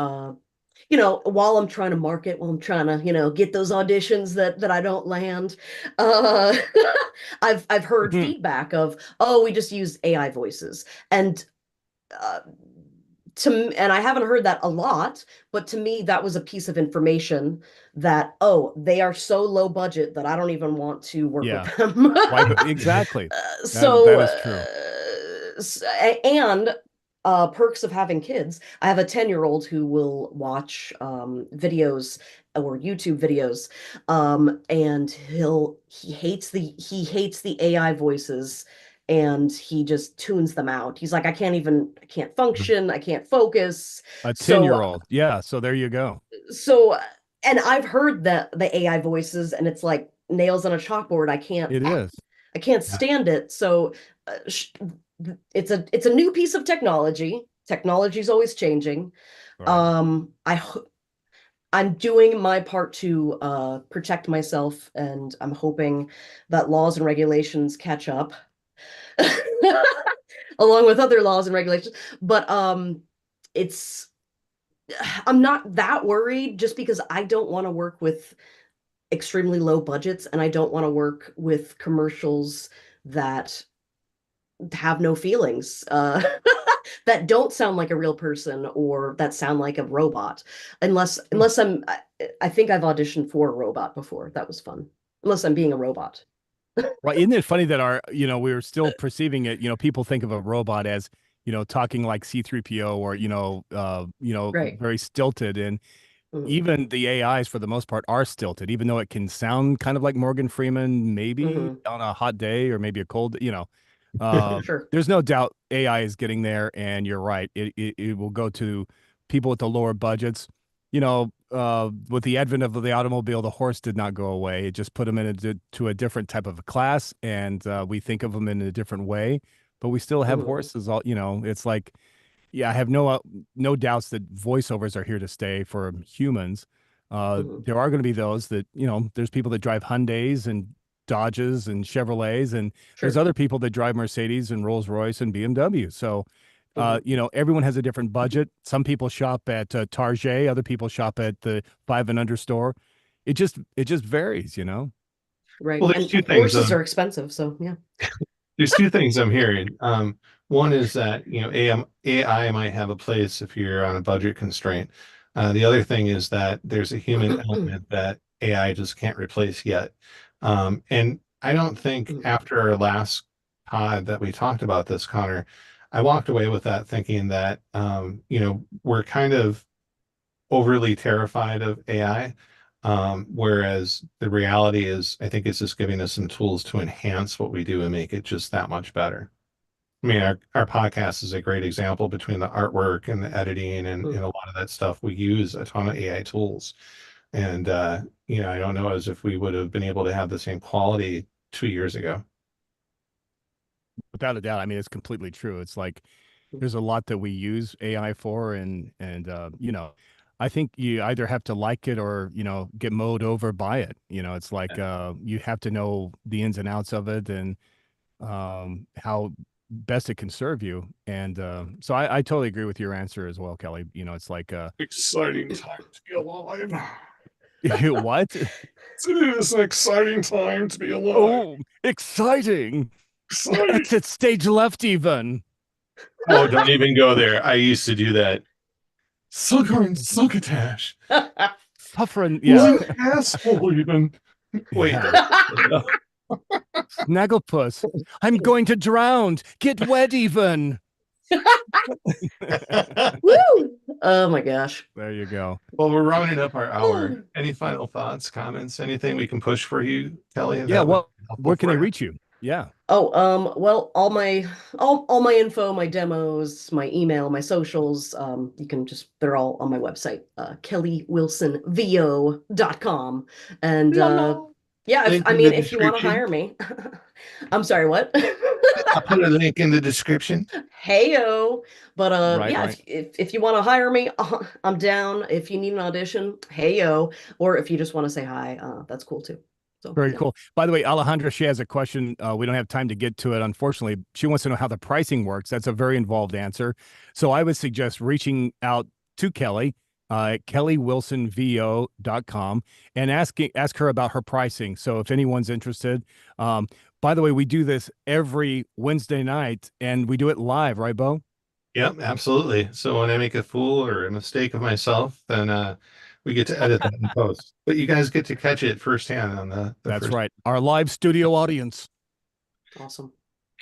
while I'm trying to market, while I'm trying to, get those auditions that I don't land, uh I've heard feedback of, oh, we just use AI voices. And uh and I haven't heard that a lot, but to me that was a piece of information that, oh, they are so low budget that I don't even want to work with Yeah. them. Exactly. That So, is true. and perks of having kids. I have a 10-year-old who will watch videos or YouTube videos, and he hates the AI voices, and he just tunes them out. He's like, I can't function, I can't focus. A So 10-year-old. Yeah. So there you go. so and I've heard the AI voices, and it's like nails on a chalkboard. It is. I can't Yeah. stand it. So it's a new piece of technology. Technology is always changing. Right. Um, I ho- I'm doing my part to protect myself, and I'm hoping that laws and regulations catch up along with other laws and regulations. But it's I'm not that worried, just because I don't want to work with extremely low budgets, and I don't want to work with commercials that have no feelings, that don't sound like a real person, or that sound like a robot. Unless I think I've auditioned for a robot before. That was fun. Unless I'm being a robot. Right. Isn't it funny that we were still perceiving it, people think of a robot as, talking like C3PO or, Right. very stilted. And Hmm. even the AIs for the most part are stilted, even though it can sound kind of like Morgan Freeman, maybe Hmm. on a hot day or maybe a cold. Uh, Sure. there's no doubt AI is getting there, and you're right. It will go to people with the lower budgets. With the advent of the automobile, the horse did not go away. It just put them to a different type of a class, and we think of them in a different way. But we still have Hmm. horses. It's like, yeah, I have no doubts that voiceovers are here to stay for humans. Hmm. There are going to be those that, there's people that drive Hyundais and Dodges and Chevrolets, and there's Sure. other people that drive Mercedes and Rolls Royce and BMW. So, Hmm. everyone has a different budget. Some people shop at Target, other people shop at the 5 and Under store. It just varies. Right. Well, there's And two things. horses are expensive, so yeah. There's two things I'm hearing. One is that AI might have a place if you're on a budget constraint. The other thing is that there's a human element that AI just can't replace yet. And I don't think after our last pod that we talked about this, Connor, I walked away with that thinking that we're kind of overly terrified of AI. Whereas the reality is, I think it's just giving us some tools to enhance what we do and make it just that much better. I mean, our podcast is a great example between the artwork and the editing and a lot of that stuff. We use a ton of AI tools. And, I don't know as if we would have been able to have the same quality 2 years ago. Without a doubt. I mean, it's completely true. It's like there's a lot that we use AI for, and I think you either have to like it or get mowed over by it. It's like you have to know the ins and outs of it, and how best it can serve you. And so I totally agree with your answer as well, Kelly. It's like Exciting time to be alive. what? It is an exciting time to be alive. Oh, exciting! Exciting. Exit stage left, even. Oh, don't even go there. I used to do that. Sucker succotash. Suffering, yeah. What an asshole even. Wait. Yeah. Snagglepuss. I'm going to drown. Get wet, even. Woo! Oh my gosh. There you go. Well, we're rounding up our hour. Any final thoughts, comments, anything we can push for you, Kelly? Yeah, That would well, be helpful where can for they you? reach you? Yeah. Oh, well, all my info, my demos, my email, my socials, you can just they're all on my website, kellywilsonvo.com. And La, la. yeah, Link in the if you want to description. hire me. I'm sorry, what? I'll put a link in the description. Heyo. But Right, yeah, right. if you want to hire me, I'm down. If you need an audition, heyo. Or if you just want to say hi, that's cool too. So Very yeah. cool. By the way, Alejandra, she has a question. We don't have time to get to it, unfortunately. She wants to know how the pricing works. That's a very involved answer. So I would suggest reaching out to Kelly at kellywilsonvo.com and ask her about her pricing. So if anyone's interested, by the way, we do this every Wednesday night and we do it live, right, Bo? Yep, absolutely. So when I make a fool or a mistake of myself, then we get to edit that in post. But you guys get to catch it firsthand on the That's first. right. Our live studio audience. Awesome.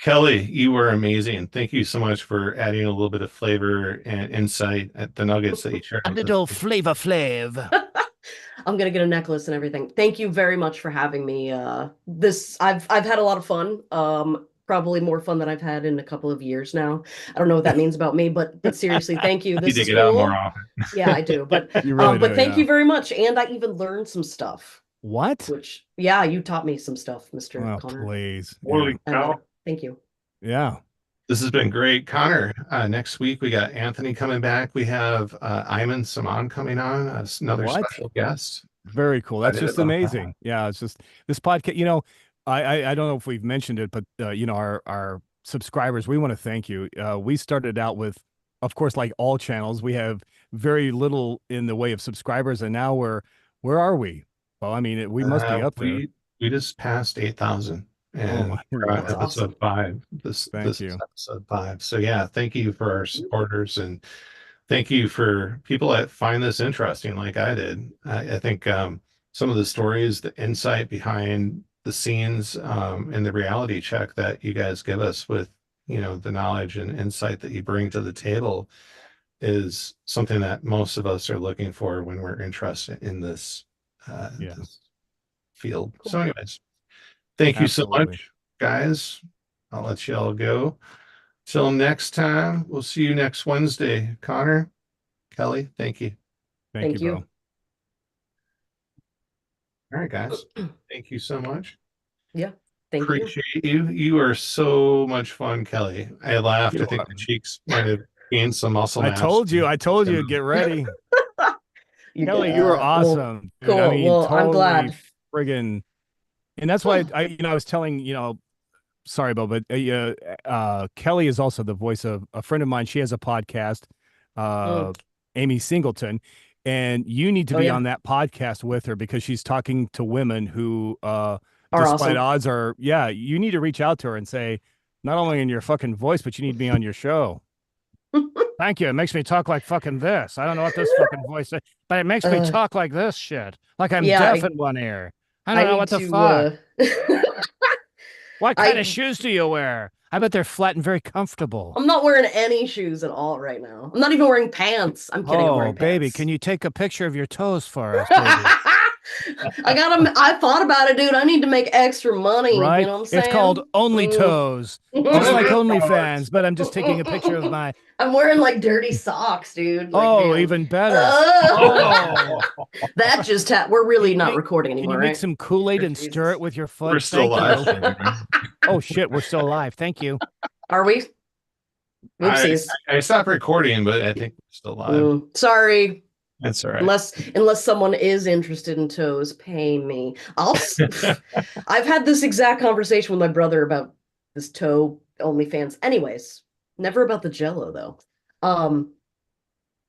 Kelly, you were amazing. Thank you so much for adding a little bit of flavor and insight at the nuggets that you shared. A with us. little flavor flav. I'm gonna get a necklace and everything. Thank you very much for having me. I've had a lot of fun. Probably more fun than I've had in a couple of years now. I don't know what that means about me, but seriously, thank you. You This need is to get out more cool. often. Yeah, I do. But You really but do, thank yeah. you very much. And I even learned some stuff. What? Which yeah, you taught me some stuff, Mr. Oh, Connor. please. Holy And cow. thank you. Yeah. This has been great. Connor, next week we got Anthony coming back. We have Ayman Saman coming on, another What? special guest. Very cool. That's Excited just about that. amazing. Yeah, it's just this podcast. I don't know if we've mentioned it, but our subscribers, we want to thank you. We started out with, of course, like all channels, we have very little in the way of subscribers, and now where are we? Well, I mean, we must be up there. We just passed 8,000, Oh and my we're on That's episode awesome. 5. Thank This you. is episode 5. So yeah, thank you for our supporters, and thank you for people that find this interesting, like I did. I think some of the stories, the insight behind the scenes, and the reality check that you guys give us with, the knowledge and insight that you bring to the table is something that most of us are looking for when we're interested in this, Yeah. this field. Cool. So anyways, thank you so Absolutely. much, guys. I'll let you all go. Till next time, we'll see you next Wednesday. Connor, Kelly, thank you. Thank you, bro. All right, guys. Thank you so much. Yeah. Thank you. Appreciate you. You are so much fun, Kelly. I laughed. You're I think the welcome. cheeks might have gained some muscle I mass. told you, get ready. Kelly, you were Well, awesome. Dude. cool. I mean, Well, I'm totally glad. friggin'. And that's why I was telling, sorry, Bo, but Kelly is also the voice of a friend of mine. She has a podcast, Amy Singleton, and you need to be yeah. on that podcast with her because she's talking to women who, Are despite awesome. odds, you need to reach out to her and say, not only in your fucking voice, but you need to be on your show. Thank you. It makes me talk like fucking this. I don't know what this fucking voice is, but it makes me talk like this shit. Like I'm deaf in one ear. I don't know what the fuck. What kind of shoes do you wear? I bet they're flat and very comfortable. I'm not wearing any shoes at all right now. I'm not even wearing pants. I'm kidding. I'm wearing pants. Baby, can you take a picture of your toes for us, baby? I thought about it, dude. I need to make extra money. Right? You know what I'm saying? It's called Only Toes. Just like OnlyFans, but I'm just taking a picture of my. I'm wearing like dirty socks, dude. Like, even better. That just we're really not recording anymore. Can you make some Kool-Aid and stir it with your foot? We're still live. Oh shit, we're still alive. Thank you. Are we? Oopsies. I stopped recording, but I think we're still live. Sorry. That's all right. Unless someone is interested in toes, pay me. I've had this exact conversation with my brother about this toe OnlyFans. Anyways, never about the Jello though.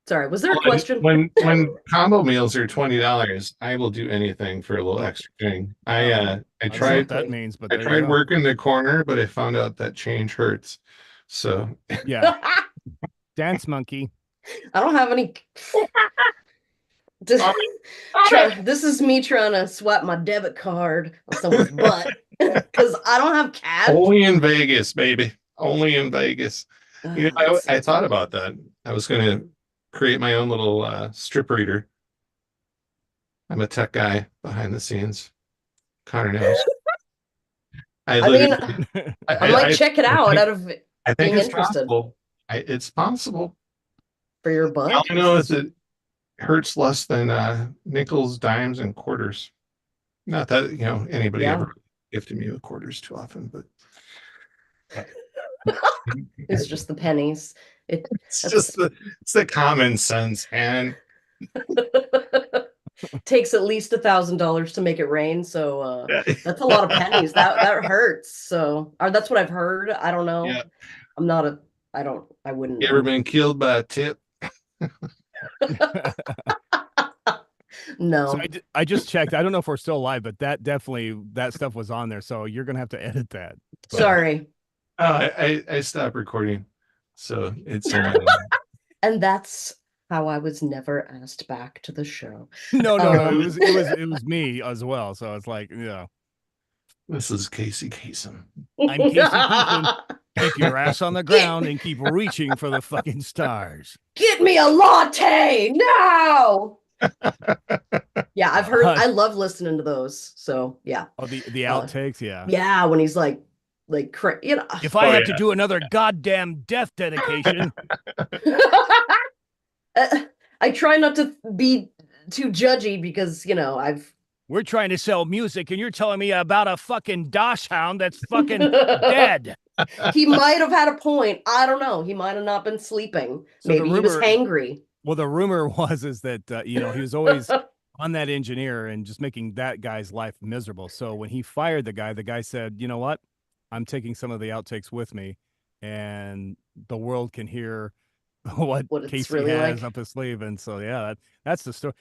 Sorry, was there a question? When combo meals are $20, I will do anything for a little extra thing. I tried that means, but I tried working the corner, but I found out that change hurts. So yeah. Dance monkey. I don't have any. This is me trying to swipe my debit card on someone's butt because I don't have cash. Only in Vegas, baby. Only in Vegas. Let's I see. thought about that. I was going to create my own little strip reader. I'm a tech guy behind the scenes. Connor knows. I I mean, literally, I might check it I out think, out of I think being it's interested possible. It's possible. for your All butt. I know is it hurts less than nickels, dimes, and quarters. Not that, anybody Yeah. ever gifted me with quarters too often, but It's just the pennies. it's That's just it's the common sense, man. takes at least $1,000 to make it rain. So that's a lot of pennies. That hurts. So or that's what I've heard. I don't know. Yeah. I'm not a I wouldn't You ever know. been killed by a tip? So No. I just checked. I don't know if we're still alive, but that stuff was on there. So you're gonna have to edit that. So- Sorry. Oh, I stopped recording, so it's And that's how I was never asked back to the show. No. Um, It was me as well. So it's like, this is Casey Kasem. I'm Casey Keaton. Keep your ass on the ground and keep reaching for the fucking stars. Get me a latte now. Yeah, I've heard. I love listening to those. So yeah. Oh, the outtakes, yeah. Yeah, when he's like, If I have to do another goddamn death dedication, I try not to be too judgy because we're trying to sell music, and you're telling me about a fucking Dosh hound that's fucking dead. He might have had a point. I don't know. He might have not been sleeping. So Maybe he was hangry. Well, the rumor is that he was always on that engineer and just making that guy's life miserable. So when he fired the guy said, "You know what? I'm taking some of the outtakes with me, and the world can hear what What it's Casey really has like. up his sleeve." And so, yeah, that's the story.